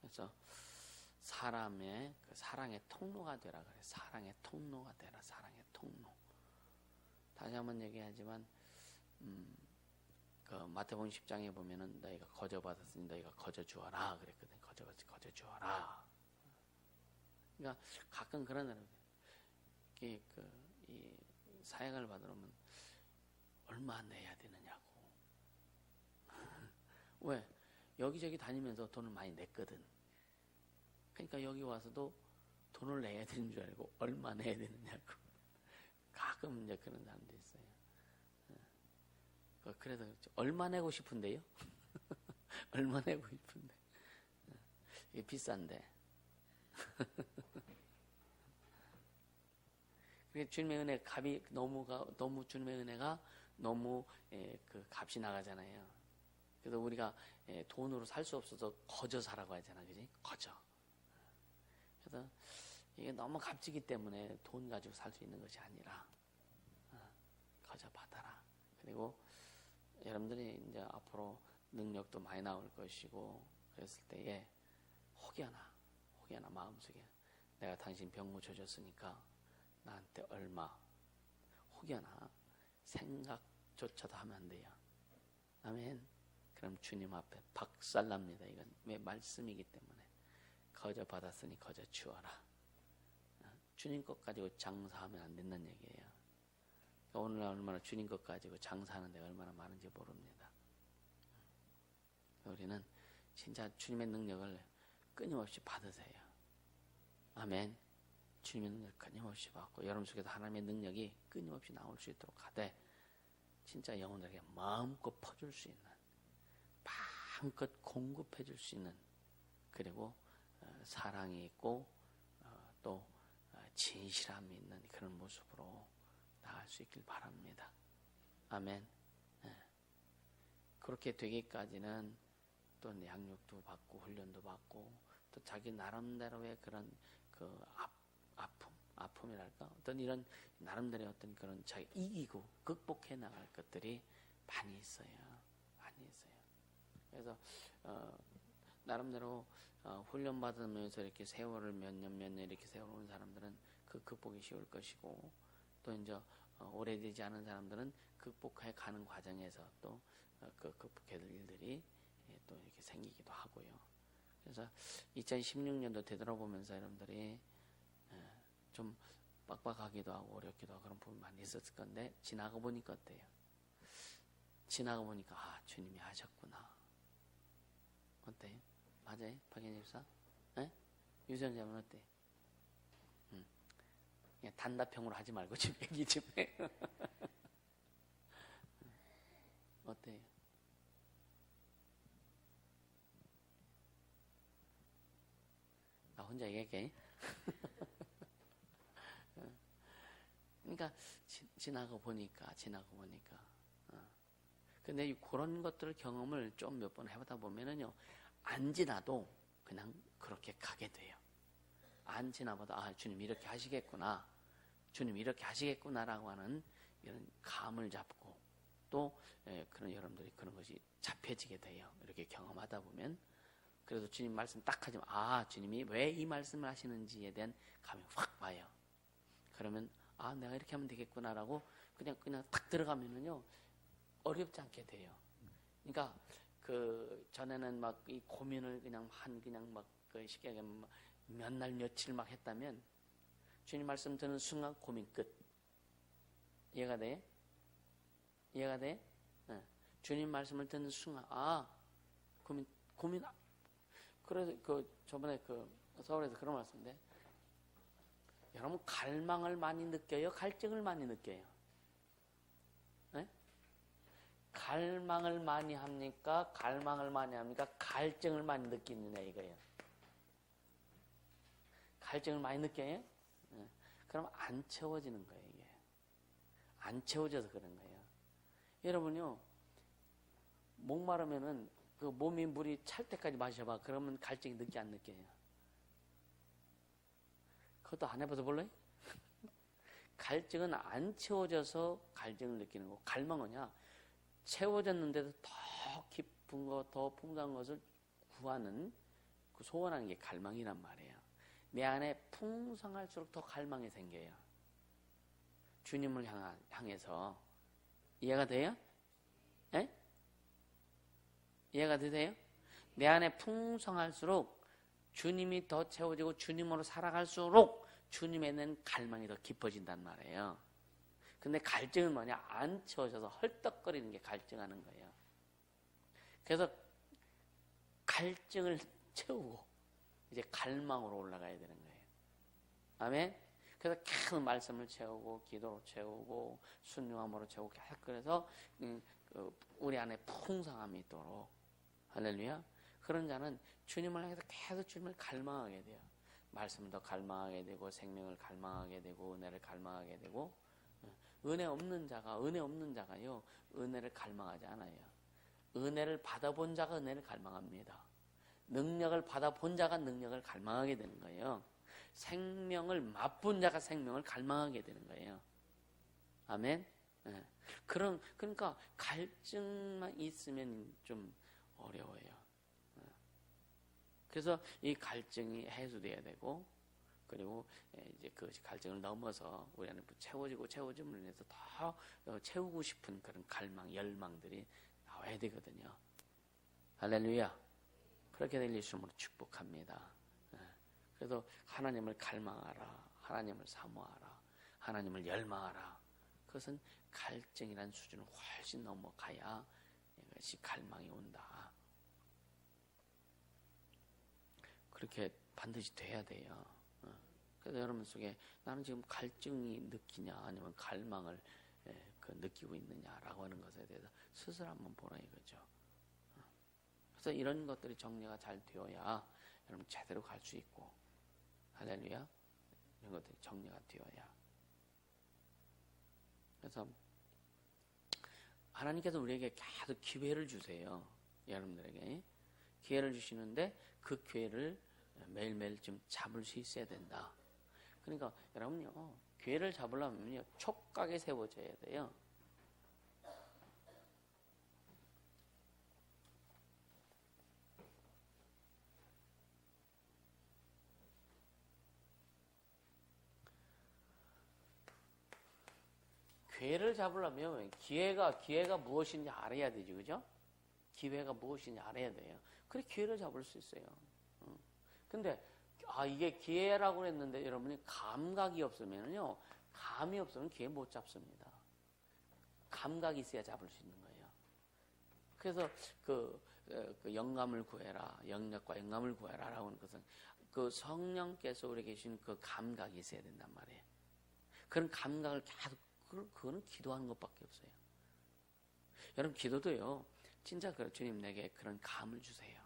S1: 그래서 사람의 그 사랑의 통로가 되라 그래. 사랑의 통로가 되라. 사랑의 통로. 다시 한번 얘기하지만 그 마태복음 10장에 보면은 너희가 거저 받았으니 너희가 거저 주어라 그랬거든. 거저 주어라. 그러니까 가끔 그런 사람들, 이 사역을 받으려면 얼마 내야 되느냐고. 왜? 여기저기 다니면서 돈을 많이 냈거든. 그러니까 여기 와서도 돈을 내야 되는 줄 알고 얼마 내야 되느냐고. 가끔 이제 그런 사람도 있어요. 그래서 얼마 내고 싶은데요? 얼마 내고 싶은데. 이게 비싼데. 주님의 은혜 값이 너무 주님의 은혜가 너무 그 값이 나가잖아요. 그래서 우리가 돈으로 살 수 없어서 거저 사라고 하잖아, 그지? 거저. 그래서 이게 너무 값지기 때문에 돈 가지고 살 수 있는 것이 아니라 거저 받아라. 그리고 여러분들이 이제 앞으로 능력도 많이 나올 것이고 그랬을 때에 혹여나 마음속에 내가 당신 병 고쳐줬으니까 나한테 얼마, 혹여나 생각조차도 하면 안 돼요. 아멘. 그럼 주님 앞에 박살납니다. 이건 왜 말씀이기 때문에. 거저 받았으니 거저 주어라. 주님 것 가지고 장사하면 안 된다는 얘기예요. 그러니까 오늘날 얼마나 주님 것 가지고 장사하는 데가 얼마나 많은지 모릅니다. 우리는 진짜 주님의 능력을 끊임없이 받으세요. 아멘. 주님의 능력을 끊임없이 받고 여러분 속에서 하나님의 능력이 끊임없이 나올 수 있도록 하되 진짜 영혼들에게 마음껏 퍼줄 수 있는, 마음껏 공급해 줄 수 있는, 그리고 사랑이 있고 또 진실함이 있는 그런 모습으로 나갈 수 있길 바랍니다. 아멘. 그렇게 되기까지는 또 양육도 받고 훈련도 받고 또 자기 나름대로의 그런 그 아픔이랄까 어떤 이런 나름대로의 어떤 그런 자기 이기고 극복해 나갈 것들이 많이 있어요. 그래서 나름대로 훈련 받으면서 이렇게 세월을 몇 년 이렇게 세워오는 사람들은 그 극복이 쉬울 것이고 또 이제 오래되지 않은 사람들은 극복해 가는 과정에서 또 그 극복해야 될 일들이 또 이렇게 생기기도 하고요. 그래서 2016년도 되돌아보면서 여러분들이 좀 빡빡하기도 하고 어렵기도 하고 그런 부분이 많이 있었을 건데 지나가 보니까 어때요? 지나가 보니까 주님이 하셨구나. 어때요? 맞아요? 박현희 집사? 유전자면 어때요? 그냥 단답형으로 하지 말고 좀 얘기 좀 해. 어때요? 나 혼자 얘기할게. 그러니까 지나가 보니까. 근데 그런 것들을 경험을 좀 몇 번 해보다 보면은요, 안 지나도 그냥 그렇게 가게 돼요. 안 지나봐도 주님 이렇게 하시겠구나, 주님 이렇게 하시겠구나라고 하는 이런 감을 잡고 또 그런 여러분들이 그런 것이 잡혀지게 돼요. 이렇게 경험하다 보면. 그래서 주님 말씀 딱 하지만 주님이 왜 이 말씀을 하시는지에 대한 감이 확 와요. 그러면 내가 이렇게 하면 되겠구나라고 그냥 딱 들어가면은요 어렵지 않게 돼요. 그러니까 그 전에는 막 이 고민을 그냥 막 그 쉽게 얘기하면 몇 날 며칠 막 했다면 주님 말씀 듣는 순간 고민 끝. 이해가 돼? 주님 말씀을 듣는 순간 고민. 그래서 저번에 서울에서 그런 말씀인데 여러분 갈망을 많이 느껴요? 갈증을 많이 느껴요? 갈망을 많이 합니까? 갈망을 많이 합니까? 갈증을 많이 느끼느냐 이거예요. 갈증을 많이 느껴요? 그럼 안 채워지는 거예요. 이게 안 채워져서 그런 거예요. 여러분요 목마르면은 그 몸이 물이 찰 때까지 마셔봐. 그러면 갈증이 느끼 안 느껴요? 그것도 안 해봐서 볼래? 갈증은 안 채워져서 갈증을 느끼는 거고, 갈망은요 채워졌는데도 더 깊은 것, 더 풍성한 것을 구하는, 그 소원하는 게 갈망이란 말이에요. 내 안에 풍성할수록 더 갈망이 생겨요. 주님을 향해서. 이해가 돼요? 이해가 되세요? 내 안에 풍성할수록 주님이 더 채워지고 주님으로 살아갈수록 주님에 대한 갈망이 더 깊어진단 말이에요. 근데 갈증은 뭐냐? 안 채워져서 헐떡거리는 게 갈증하는 거예요. 그래서 갈증을 채우고 이제 갈망으로 올라가야 되는 거예요. 아멘? 그래서 계속 말씀을 채우고 기도로 채우고 순종함으로 채우고 계속 그래서 우리 안에 풍성함이 있도록. 할렐루야. 그런 자는 주님을 향해서 계속 주님을 갈망하게 돼요. 말씀을 더 갈망하게 되고 생명을 갈망하게 되고 은혜를 갈망하게 되고. 은혜 없는 자가요 은혜를 갈망하지 않아요. 은혜를 받아본 자가 은혜를 갈망합니다. 능력을 받아본 자가 능력을 갈망하게 되는 거예요. 생명을 맛본 자가 생명을 갈망하게 되는 거예요. 아멘. 그러니까 갈증만 있으면 좀 어려워요. 그래서 이 갈증이 해소돼야 되고, 그리고 이제 그 갈증을 넘어서 우리 안에 채워짐을 인해서 더 채우고 싶은 그런 갈망, 열망들이 나와야 되거든요. 할렐루야. 그렇게 될 예수님으로 축복합니다. 그래서 하나님을 갈망하라, 하나님을 사모하라, 하나님을 열망하라. 그것은 갈증이라는 수준을 훨씬 넘어가야 이것이 갈망이 온다. 그렇게 반드시 돼야 돼요. 그래서 여러분 속에 나는 지금 갈증이 느끼냐 아니면 갈망을 느끼고 있느냐라고 하는 것에 대해서 스스로 한번 보라 이거죠. 그래서 이런 것들이 정리가 잘 되어야 여러분 제대로 갈 수 있고. 할렐루야. 이런 것들이 정리가 되어야. 그래서 하나님께서 우리에게 계속 기회를 주세요. 여러분들에게 기회를 주시는데 그 기회를 매일매일 좀 잡을 수 있어야 된다. 그러니까 여러분요, 기회를 잡으려면요 촉각에 세워져야 돼요. 기회를 잡으려면 기회가 무엇인지 알아야 되죠, 그죠? 기회가 무엇인지 알아야 돼요. 그래 기회를 잡을 수 있어요. 근데 이게 기회라고 했는데 여러분이 감각이 없으면요, 감이 없으면 기회 못 잡습니다. 감각이 있어야 잡을 수 있는 거예요. 그래서 그 영감을 구해라, 영력과 영감을 구해라라고 하는 것은 그 성령께서 우리에게 계신 그 감각이 있어야 된단 말이에요. 그런 감각을 계속 그거는 기도하는 것밖에 없어요. 여러분 기도도요, 진짜 주님 내게 그런 감을 주세요.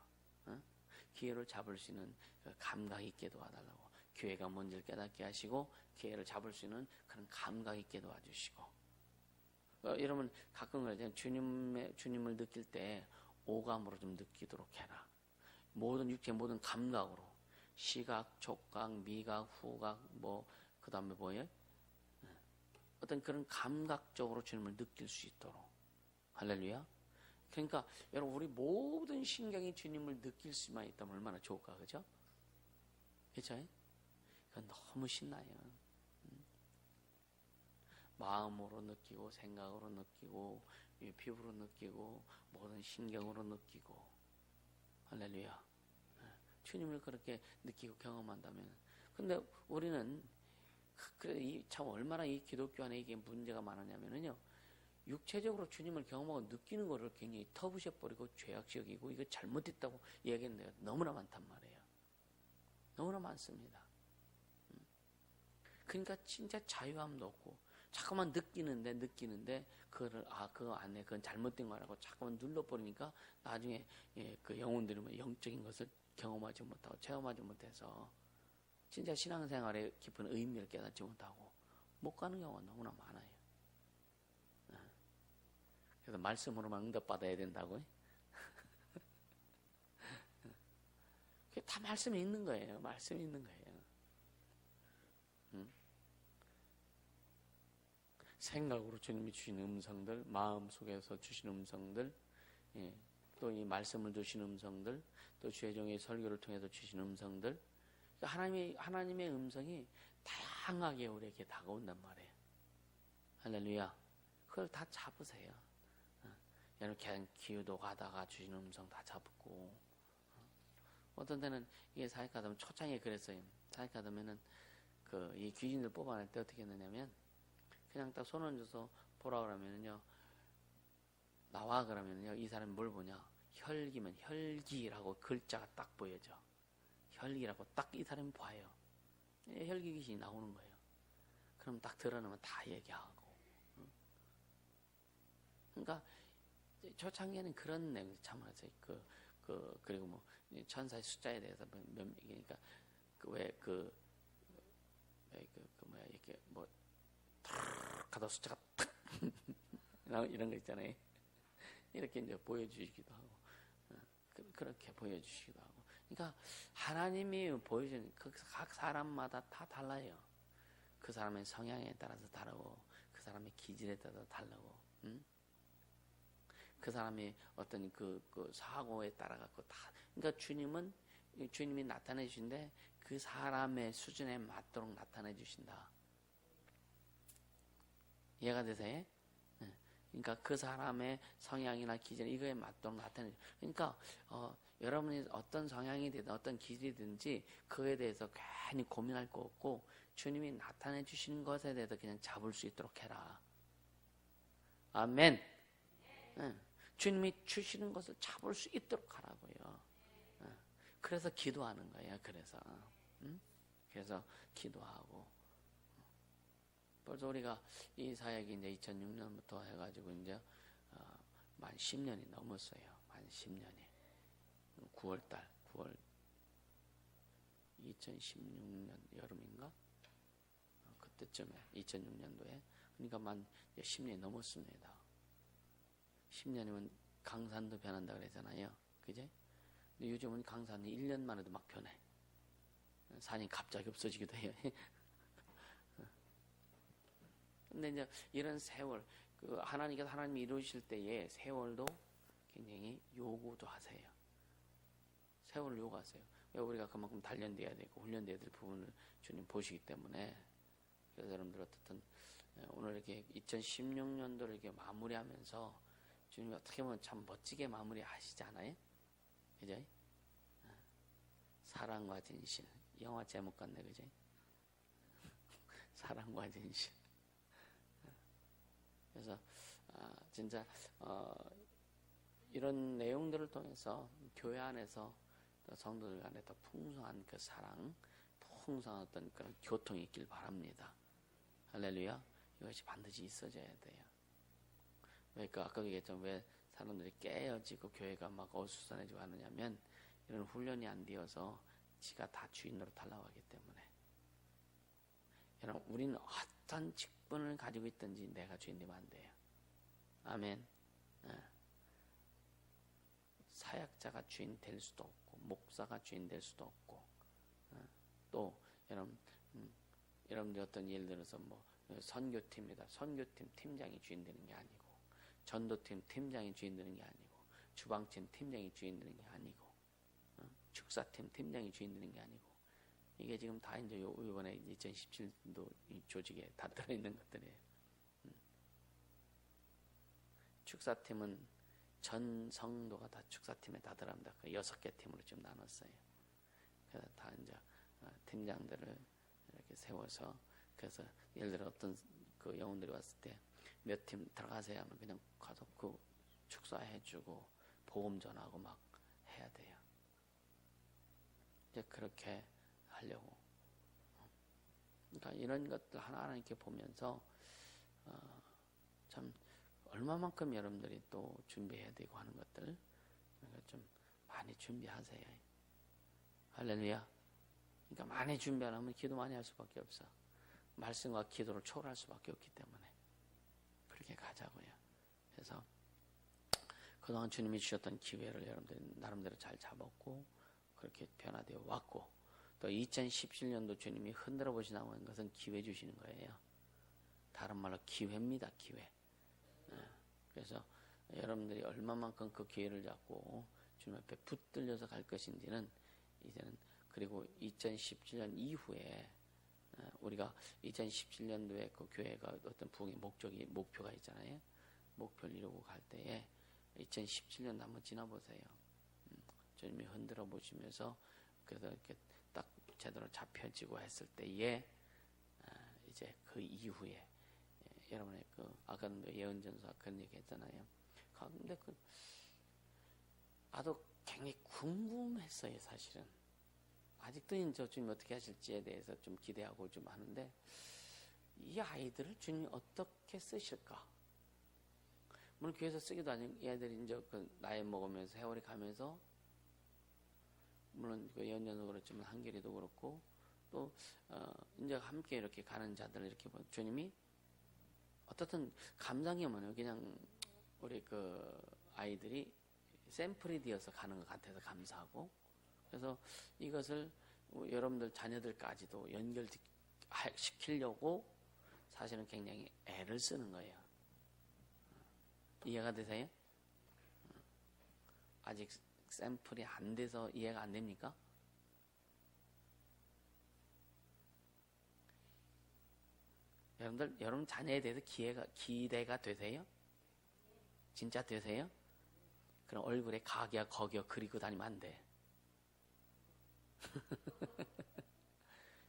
S1: 기회를 잡을 수 있는 감각 있게 도와달라고. 기회가 뭔지를 깨닫게 하시고 기회를 잡을 수 있는 그런 감각 있게 도와주시고. 여러분 가끔 그러잖아요. 주님을 느낄 때 오감으로 좀 느끼도록 해라. 모든 육체 모든 감각으로 시각, 촉각, 미각, 후각 그 다음에 뭐예요? 어떤 그런 감각적으로 주님을 느낄 수 있도록. 할렐루야. 그러니까 여러분 우리 모든 신경이 주님을 느낄 수만 있다면 얼마나 좋을까, 그죠? 그죠? 그건 너무 신나요. 마음으로 느끼고 생각으로 느끼고 피부로 느끼고 모든 신경으로 느끼고. 할렐루야. 주님을 그렇게 느끼고 경험한다면. 근데 우리는 참 얼마나 이 기독교 안에 이게 문제가 많으냐면요, 육체적으로 주님을 경험하고 느끼는 거를 굉장히 터부셔버리고 죄악적이고 이거 잘못됐다고 얘기하는 데가 너무나 많단 말이에요. 너무나 많습니다. 그러니까 진짜 자유함도 없고 자꾸만 느끼는데 그거 안에 그건 잘못된 거라고 자꾸만 눌러버리니까 나중에 그 영혼들이 영적인 것을 경험하지 못하고 체험하지 못해서 진짜 신앙생활의 깊은 의미를 깨닫지 못하고 못 가는 경우가 너무나 많아요. 그래서 말씀으로만 응답받아야 된다고요? 그게 다 말씀이 있는 거예요. 말씀이 있는 거예요. 생각으로 주님이 주신 음성들, 마음속에서 주신 음성들, 또 이 말씀을 주신 음성들, 또 주의 종의 설교를 통해서 주신 음성들, 하나님의 음성이 다양하게 우리에게 다가온단 말이에요. 할렐루야. 그걸 다 잡으세요. 여러분 그냥 기도 가다가 주신 음성 다 잡고. 어떤 데는 이게 사역하다면 초창에 그랬어요. 사역하다면은 이 귀신들 뽑아낼 때 어떻게 했느냐면 그냥 딱 손 얹어서 보라 그러면은요, 나와 그러면은요, 이 사람이 뭘 보냐? 혈기면 혈기라고 글자가 딱 보여져. 혈기라고 딱 이 사람이 봐요. 혈기 귀신이 나오는 거예요. 그럼 딱 드러나면 다 얘기하고. 그러니까 초창기에는 그런 내용 참 많았어요. 그리고 천사의 숫자에 대해서 그러니까 이렇게 가다 숫자가 탁 이런 거 있잖아요. 이렇게 이제 보여주시기도 하고, 그렇게 보여주시기도 하고. 그러니까 하나님이 보여주는 각 사람마다 다 달라요. 그 사람의 성향에 따라서 다르고, 그 사람의 기질에 따라서 다르고, 그 사람의 어떤 그 사고에 따라 갖고 다. 그러니까 주님이 나타내 주신데 그 사람의 수준에 맞도록 나타내 주신다. 이해가 되세요? 그러니까 그 사람의 성향이나 기질 이거에 맞도록 나타내. 그러니까 여러분이 어떤 성향이 되든 어떤 기질이든지 그에 대해서 괜히 고민할 거 없고 주님이 나타내 주시는 것에 대해서 그냥 잡을 수 있도록 해라. 아멘. 주님이 주시는 것을 잡을 수 있도록 하라고요. 그래서 기도하는 거예요. 그래서 기도하고. 벌써 우리가 이 사역이 이제 2006년부터 해가지고 이제 만 10년이 넘었어요. 만 10년이. 9월 2016년 여름인가? 그때쯤에 2006년도에 그러니까 만 10년이 넘었습니다. 10년이면 강산도 변한다 그러잖아요. 그제? 근데 요즘은 강산이 1년만 해도 막 변해. 산이 갑자기 없어지기도 해요. 근데 이제 이런 세월, 하나님께서 하나님이 이루실 때에 세월도 굉장히 요구도 하세요. 세월을 요구하세요. 왜 우리가 그만큼 단련돼야 되고 훈련돼야 될 부분을 주님 보시기 때문에. 그래서 여러분들 어떻든 오늘 이렇게 2016년도를 이렇게 마무리하면서 주님이 어떻게 보면 참 멋지게 마무리하시지 않아요? 그죠? 사랑과 진실. 영화 제목 같네, 그죠? 사랑과 진실. 그래서 진짜 이런 내용들을 통해서 교회 안에서 또 성도들 간에 더 풍성한 그 사랑, 풍성한 어떤 그런 교통이 있길 바랍니다. 할렐루야. 이것이 반드시 있어져야 돼요. 그러니까 아까 얘기했지만 왜 사람들이 깨어지고 교회가 막 어수선해지고 하느냐면 이런 훈련이 안 되어서 지가 다 주인으로 달라가기 때문에. 여러분, 우리는 어떤 직분을 가지고 있든지 내가 주인 되면 안 돼요. 아멘. 사역자가 주인 될 수도 없고 목사가 주인 될 수도 없고 또 여러분들 어떤 예를 들어서 뭐 선교팀이다. 선교팀 팀장이 주인 되는 게 아니고 전도팀 팀장이 주인 되는 게 아니고 주방팀 팀장이 주인 되는 게 아니고 축사팀 팀장이 주인 되는 게 아니고 이게 지금 다 이제 이번에 2017년도 이 조직에 다 들어있는 것들이에요. 축사팀은 전 성도가 다 축사팀에 다 들어갑니다. 그 6개 팀으로 좀 나눴어요. 그래서 다 이제 팀장들을 이렇게 세워서 그래서 예를 들어 어떤 그 영혼들이 왔을 때 몇 팀 들어가세요 하면 그냥 가서 그 축사해주고 보험 전하고 막 해야 돼요. 이제 그렇게 하려고. 그러니까 이런 것들 하나하나 이렇게 보면서 참 얼마만큼 여러분들이 또 준비해야 되고 하는 것들 그러니까 좀 많이 준비하세요. 할렐루야. 그러니까 많이 준비 안 하면 기도 많이 할 수밖에 없어. 말씀과 기도를 초월할 수밖에 없기 때문에 그렇게 가자고요. 그래서 그동안 주님이 주셨던 기회를 여러분들이 나름대로 잘 잡았고 그렇게 변화되어 왔고 또 2017년도 주님이 흔들어 보시라고 하는 것은 기회 주시는 거예요. 다른 말로 기회입니다. 기회. 그래서 여러분들이 얼마만큼 그 기회를 잡고 주님 앞에 붙들려서 갈 것인지는 이제는 그리고 2017년 이후에 우리가 2017년도에 그 교회가 어떤 부흥의 목표가 있잖아요. 목표를 이루고 갈 때에 2017년 한번 지나보세요. 주님이 흔들어 보시면서 그래서 이렇게 딱 제대로 잡혀지고 했을 때에 이제 그 이후에 여러분의 그 아까도 예언전서 그런 얘기 했잖아요. 근데 나도 굉장히 궁금했어요, 사실은. 아직도 이제 주님이 어떻게 하실지에 대해서 좀 기대하고 좀 하는데 이 아이들을 주님이 어떻게 쓰실까? 물론 교회에서 쓰기도 아니고 얘들이 이제 그 나이 먹으면서 세월이 가면서 물론 그 예언전도 그렇지만 한결이도 그렇고 또 이제 함께 이렇게 가는 자들 이렇게 보면 주님이 어떻든 감상이 뭐냐 그냥 우리 그 아이들이 샘플이 되어서 가는 것 같아서 감사하고 그래서 이것을 여러분들 자녀들까지도 연결시키려고 사실은 굉장히 애를 쓰는 거예요. 이해가 되세요? 아직 샘플이 안 돼서 이해가 안 됩니까? 여러분 자녀에 대해서 기대가 되세요? 진짜 되세요? 그럼 얼굴에 각이야 거기야 그리고 다니면 안 돼.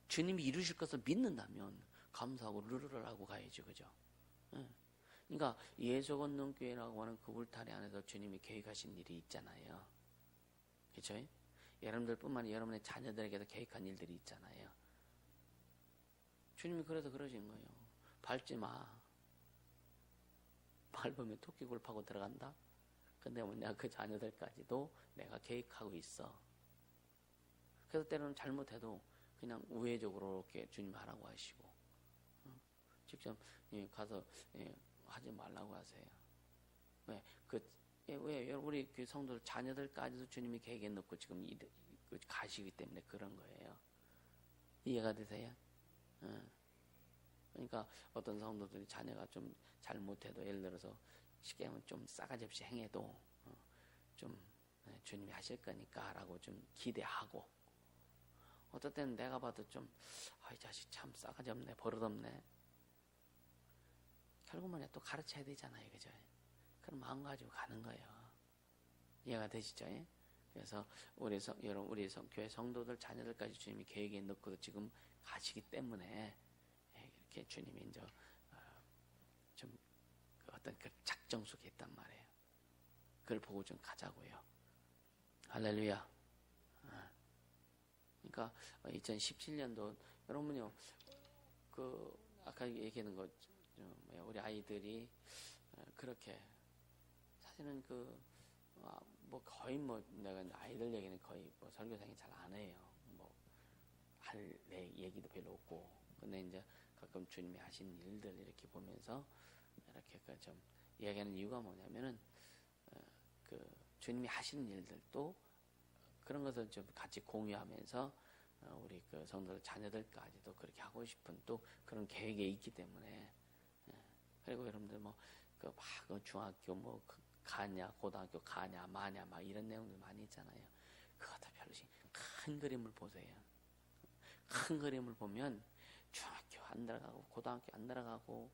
S1: 주님이 이루실 것을 믿는다면 감사하고 르르르 하고 가야죠. 그죠? 그러니까 예수 걷는 교회라고 하는 그 울타리 안에서 주님이 계획하신 일이 있잖아요. 그렇죠? 여러분들뿐만 아니라 여러분의 자녀들에게도 계획한 일들이 있잖아요. 주님이 그래서 그러신 거예요. 밟지 마. 밟으면 토끼굴 파고 들어간다. 근데 내가 그 자녀들까지도 내가 계획하고 있어. 그래서 때로는 잘못해도 그냥 우회적으로 이렇게 주님 하라고 하시고 직접 가서 하지 말라고 하세요. 왜? 왜 우리 그 성도들 자녀들까지도 주님이 계획에 넣고 지금 가시기 때문에 그런 거예요. 이해가 되세요? 그러니까 어떤 성도들이 자녀가 좀 잘못해도 예를 들어서 쉽게 하면 좀 싸가지 없이 행해도 좀 주님이 하실 거니까라고 좀 기대하고, 어떨 때는 내가 봐도 좀 이 자식 참 싸가지 없네, 버릇없네. 결국은 또 가르쳐야 되잖아요, 그죠? 그런 마음 가지고 가는 거예요. 이해가 되시죠? 그래서 우리 교회 성도들 자녀들까지 주님이 계획에 넣고 지금 가시기 때문에 이렇게 주님이 이제 좀 어떤 그 작정 속에 있단 말이에요. 그걸 보고 좀 가자고요. 할렐루야. 그러니까 2017년도 여러분요, 그 아까 얘기하는 거 우리 아이들이 그렇게 사실은 뭐 거의 내가 아이들 얘기는 거의 설교생이 잘 안 해요. 할 얘기도 별로 없고. 근데 이제 가끔 주님이 하신 일들 이렇게 보면서 이렇게 좀 이야기하는 이유가 뭐냐면은 주님이 하시는 일들도 그런 것을 좀 같이 공유하면서 우리 그 성도들 자녀들까지도 그렇게 하고 싶은 또 그런 계획에 있기 때문에. 그리고 여러분들 중학교 가냐, 고등학교 가냐, 마냐, 막 이런 내용들 많이 있잖아요. 그것도 별로 큰 그림을 보세요. 큰 그림을 보면 중학교 안 들어가고, 고등학교 안 들어가고,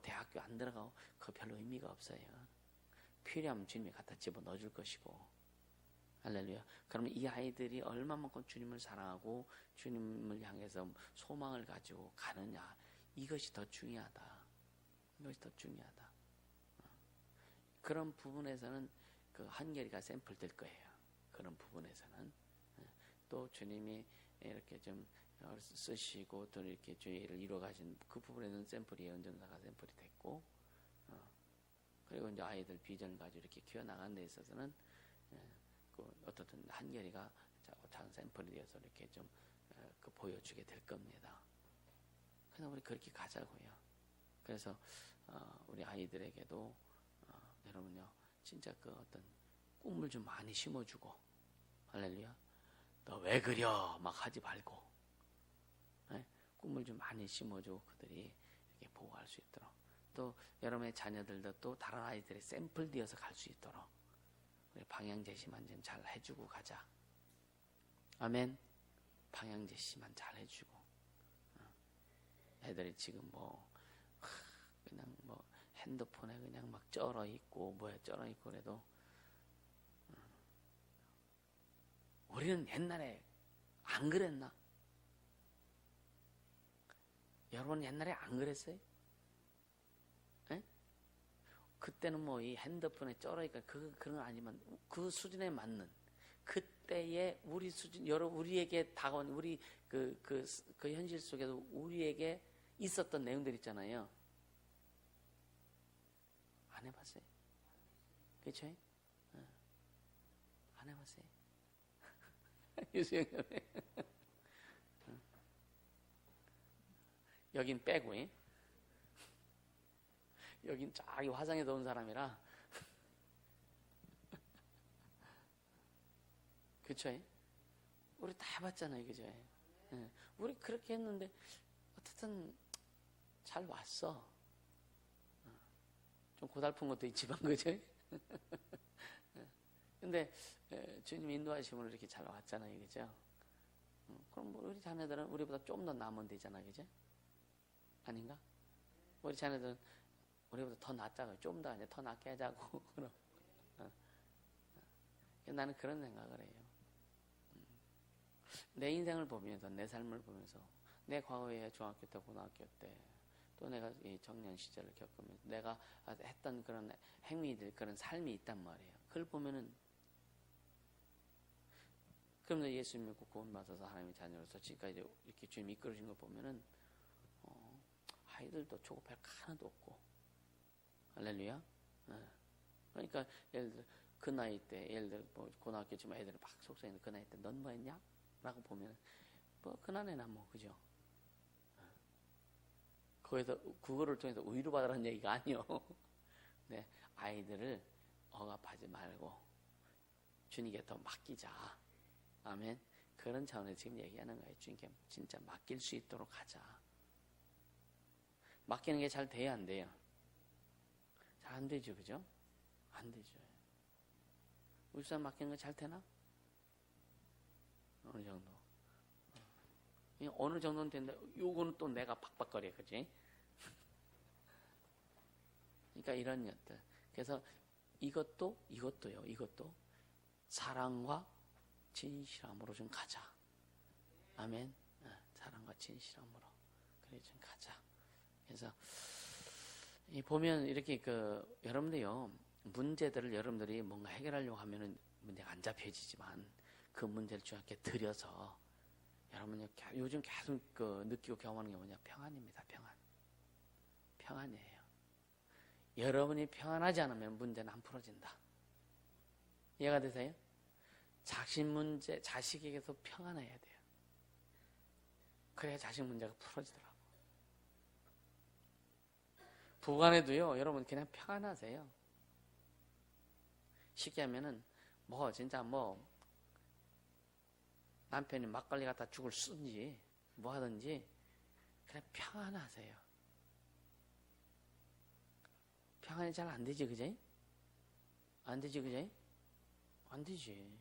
S1: 대학교 안 들어가고, 그거 별로 의미가 없어요. 필요하면 주님이 갖다 집어 넣어줄 것이고. 할렐루야. 그러면 이 아이들이 얼마만큼 주님을 사랑하고 주님을 향해서 소망을 가지고 가느냐, 이것이 더 중요하다. 이것이 더 중요하다. 그런 부분에서는 그 한결이가 샘플 될 거예요. 그런 부분에서는. 또 주님이 이렇게 좀 쓰시고 또 이렇게 주의를 이루어 가신 그 부분에는 샘플이 예언전사가 샘플이 됐고, 그리고 이제 아이들 비전을 가지고 이렇게 키워나가는 데 있어서는 어떻든 한결이가 작은 샘플이 되어서 이렇게 좀 보여주게 될 겁니다. 그래서 우리 그렇게 가자고요. 그래서 우리 아이들에게도 여러분요, 진짜 그 어떤 꿈을 좀 많이 심어주고, 할렐루야. 너 왜 그려? 막 하지 말고, 꿈을 좀 많이 심어주고 그들이 이렇게 보호할 수 있도록, 또 여러분의 자녀들도 또 다른 아이들의 샘플 되어서 갈 수 있도록 우리 방향 제시만 좀 잘 해주고 가자. 아멘. 방향 제시만 잘 해주고. 애들이 지금 그냥 핸드폰에 그냥 막 쩔어 있고 쩔어 있고 그래도 우리는 옛날에 안 그랬나? 여러분 옛날에 안 그랬어요? 에? 그때는 이 핸드폰에 쩔어 있고 그런 건 아니지만 그 수준에 맞는 그때의 우리 수준, 우리에게 다가온 우리 그 현실 속에도 우리에게 있었던 내용들 있잖아요. 안 해봤어요? 그쵸? 안 해봤어요? 유수영 여긴 빼고, 여긴 저기 화성에서 온 사람이라. 그쵸? 우리 다 해봤잖아요, 그죠? 우리 그렇게 했는데 어쨌든 잘 왔어. 좀 고달픈 것도 있지만, 그죠? 근데 주님 인도하심으로 이렇게 잘 왔잖아요, 그죠? 그럼 우리 자녀들은 우리보다 좀 더 나으면 되잖아, 그죠? 아닌가? 우리 자녀들은 우리보다 더 낫자고요. 좀 더 아니야, 더 낫게 하자고. 그럼 나는 그런 생각을 해요. 내 인생을 보면서, 내 삶을 보면서, 내 과거에 중학교 때, 고등학교 때, 또 내가 이 청년 시절을 겪으면서 내가 했던 그런 행위들, 그런 삶이 있단 말이에요. 그걸 보면은, 그러면서 예수 믿고 구원받아서 하나님의 자녀로서 지금까지 이렇게 주님이 이끌어주신 걸 보면은, 아이들도 조급할 거 하나도 없고, 할렐루야. 그러니까 예를 들어 그 나이 때, 예를 들어 고등학교 지금 애들이 막 속상해서 그 나이 때 넌 뭐 했냐? 라고 보면 그날에나 그죠? 거기서 그거를 통해서 의를 받으라는 얘기가 아니요. 네, 아이들을 억압하지 말고 주님께 더 맡기자. 아멘. 그런 차원에서 지금 얘기하는 거예요. 주님께 진짜 맡길 수 있도록 하자. 맡기는 게 잘 돼야 안 돼요? 잘 안 되죠, 그죠? 안 되죠. 우리 사람 맡기는 거 잘 되나? 어느 정도. 어느 정도는 된다. 요거는 또 내가 박박거려, 그지? 그러니까 이런 것들. 그래서 이것도 사랑과 진실함으로 좀 가자. 아멘. 사랑과 진실함으로. 그래 좀 가자. 그래서 보면 이렇게 여러분들요 문제들을 여러분들이 뭔가 해결하려고 하면은 문제가 안 잡혀지지만 그 문제를 주님께 드려서 여러분이 요즘 계속 느끼고 경험하는 게 뭐냐? 평안입니다. 평안이에요. 여러분이 평안하지 않으면 문제는 안 풀어진다. 이해가 되세요? 자식 문제, 자식에게서 평안해야 돼요. 그래야 자식 문제가 풀어지더라고. 부부간에도요, 여러분 그냥 평안하세요. 쉽게 하면은 진짜 남편이 막걸리 갖다 죽을 쓰든지 뭐 하든지 그냥 평안하세요. 평안이 잘 안 되지, 그제? 안 되지, 그제? 안 되지.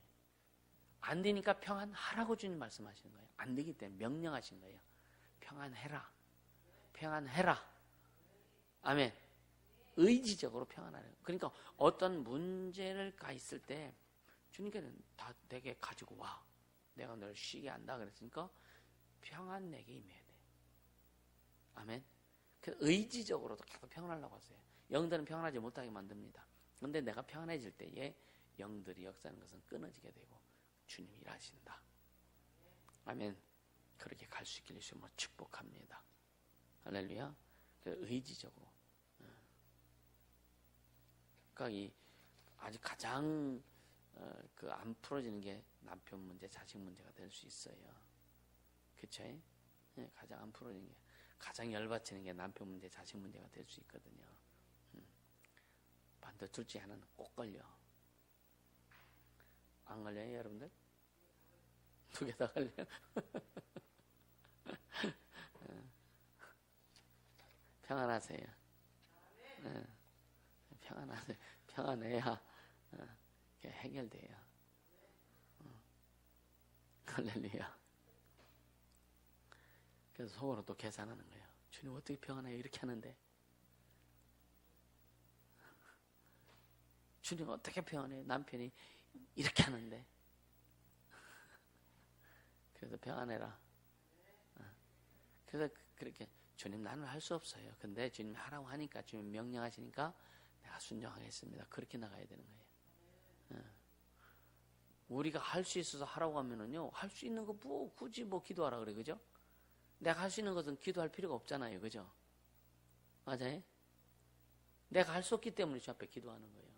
S1: 안 되니까 평안하라고 주님 말씀하시는 거예요. 안 되기 때문에 명령하신 거예요. 평안해라. 아멘. 의지적으로 평안하래요. 그러니까 어떤 문제를 가 있을 때 주님께는 다 내게 가지고 와. 내가 널 쉬게 한다 그랬으니까 평안 내게 임해야 돼. 아멘. 그래서 의지적으로도 계속 평안하려고 하세요. 영들은 평안하지 못하게 만듭니다. 그런데 내가 평안해질 때에 영들이 역사하는 것은 끊어지게 되고 주님이 일하신다. 아멘. 그렇게 갈 수 있기를 주님으로 축복합니다. 할렐루야. 그래서 의지적으로. 그러니까 아주 가장 안 풀어지는 게 남편 문제, 자식 문제가 될 수 있어요. 그쵸? 네, 가장 안 풀어지는 게, 가장 열받치는 게 남편 문제, 자식 문제가 될 수 있거든요. 반드시 둘 중에 하나는 꼭 걸려. 안 걸려요, 여러분들? 두 개 다 걸려요? 평안하세요. 평안하세요. 평안해야 해결돼요. 할렐루야. 그래서 속으로 또 계산하는 거예요. 주님 어떻게 평안해요? 이렇게 하는데. 주님 어떻게 평안해요? 남편이 이렇게 하는데. 그래서 평안해라. 그래서 그렇게 주님 나는 할 수 없어요. 근데 주님 하라고 하니까 주님 명령하시니까 내가 순종하겠습니다. 그렇게 나가야 되는 거예요. 우리가 할 수 있어서 하라고 하면은요, 할 수 있는 거 굳이 기도하라 그래, 그죠? 내가 할 수 있는 것은 기도할 필요가 없잖아요, 그죠? 맞아요? 내가 할 수 없기 때문에 주 앞에 기도하는 거예요.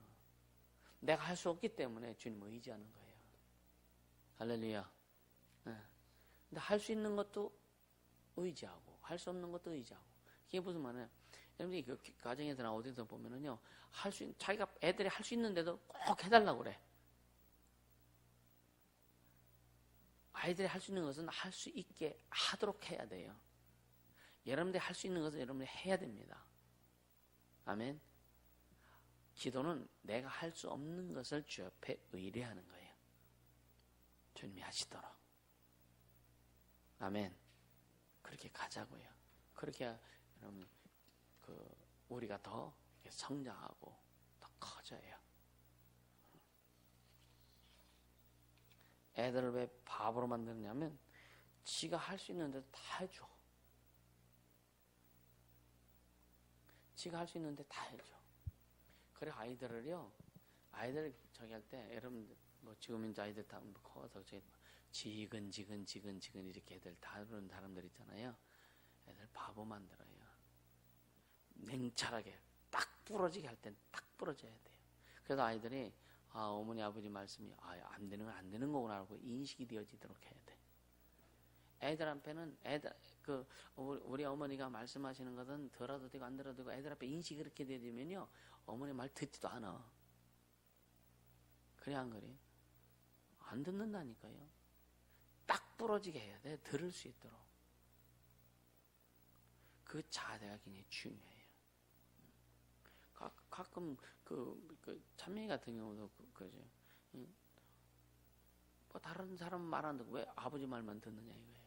S1: 내가 할 수 없기 때문에 주님을 의지하는 거예요. 할렐루야. 근데 할 수 있는 것도 의지하고, 할 수 없는 것도 의지하고. 그게 무슨 말이에요? 여러분들이 그 가정에서나 어디서 보면은요, 자기가 애들이 할 수 있는데도 꼭 해달라고 그래. 아이들이 할 수 있는 것은 할 수 있게 하도록 해야 돼요. 여러분들이 할 수 있는 것은 여러분들이 해야 됩니다. 아멘. 기도는 내가 할 수 없는 것을 주 옆에 의뢰하는 거예요. 주님이 하시도록. 아멘. 그렇게 가자고요. 그렇게 여러분 우리가 더 성장하고 더 커져요. 애들을 왜 바보로 만드느냐면 지가 할 수 있는데 다 해줘. 지가 할 수 있는데 다 해줘. 그래 아이들 저기 할 때 여러분 지금 이제 아이들 다 커서 지근 이렇게 애들 다루는 사람들 있잖아요. 애들 바보 만들어요. 냉철하게 딱 부러지게 할 땐 딱 부러져야 돼요. 그래서 아이들이 어머니 아버지 말씀이 안 되는 건 안 되는 거구나 하고 인식이 되어지도록 해야 돼. 애들 앞에는 우리 어머니가 말씀하시는 것은 들어도 되고 안 들어도 되고 애들 앞에 인식이 그렇게 되면요 어머니 말 듣지도 않아. 그래 안 그래? 안 듣는다니까요. 딱 부러지게 해야 돼. 들을 수 있도록. 그 자세가 굉장히 중요해요. 가끔 찬명이 같은 경우도 그러죠. 뭐 다른 사람 말 안 듣고 왜 아버지 말만 듣느냐 이거예요.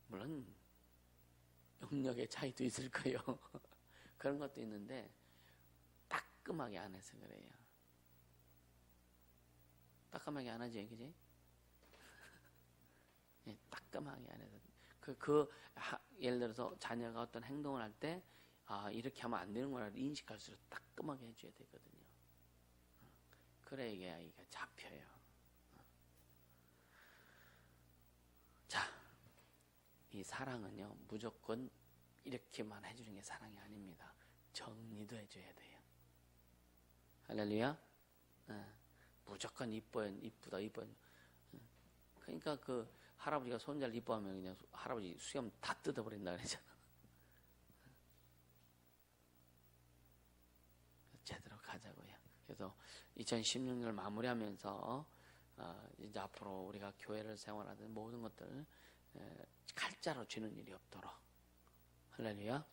S1: 물론 영역의 차이도 있을 거예요. 그런 것도 있는데 따끔하게 안 해서 그래요. 따끔하게 안 하지, 그지? 예, 따끔하게 안 해서. 예를 들어서 자녀가 어떤 행동을 할 때, 이렇게 하면 안 되는구나 인식할수록 따끔하게 해줘야 되거든요. 그래, 이게 아이가 잡혀요. 자, 이 사랑은요, 무조건 이렇게만 해주는 게 사랑이 아닙니다. 정리도 해줘야 돼요. 할렐루야? 무조건 이쁘다. 그러니까 할아버지가 손자를 이뻐하면 그냥 할아버지 수염 다 뜯어버린다 그러잖아. 제대로 가자고요. 그래서 2016년을 마무리하면서 이제 앞으로 우리가 교회를 생활하는 모든 것들 칼자로 쥐는 일이 없도록. 할렐루야.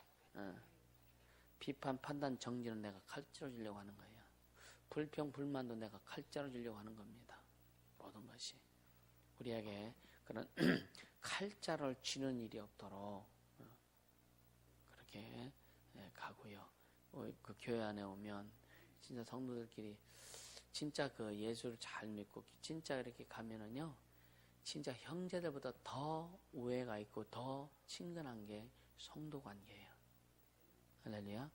S1: 비판, 판단, 정지는 내가 칼자로 주려고 하는 거예요. 불평, 불만도 내가 칼자로 주려고 하는 겁니다. 모든 것이. 우리에게 그런 칼자를 쥐는 일이 없도록 그렇게 가고요. 그 교회 안에 오면 진짜 성도들끼리 진짜 그 예수를 잘 믿고 진짜 이렇게 가면은요, 진짜 형제들보다 더 우애가 있고 더 친근한 게 성도 관계예요. 할렐루야.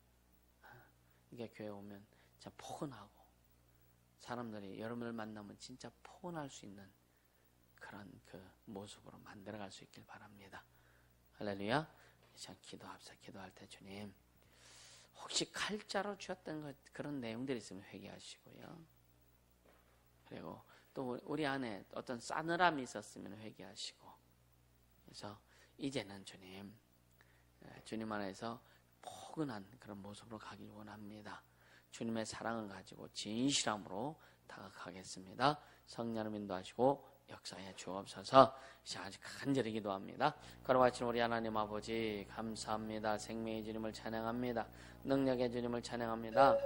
S1: 이게 교회 오면 진짜 포근하고 사람들이 여러분을 만나면 진짜 포근할 수 있는 그런 그 모습으로 만들어갈 수 있길 바랍니다. 할렐루야. 자, 기도할 때 주님, 혹시 칼자로 쥐었던 그런 내용들이 있으면 회개하시고요. 그리고 또 우리 안에 어떤 싸늘함이 있었으면 회개하시고, 그래서 이제는 주님 안에서 포근한 그런 모습으로 가길 원합니다. 주님의 사랑을 가지고 진실함으로 다가가겠습니다. 성령을 인도하시고 역사에 주옵소서. 아주 간절히 기도합니다. 거룩하신 우리 하나님 아버지, 감사합니다. 생명의 주님을 찬양합니다. 능력의 주님을 찬양합니다.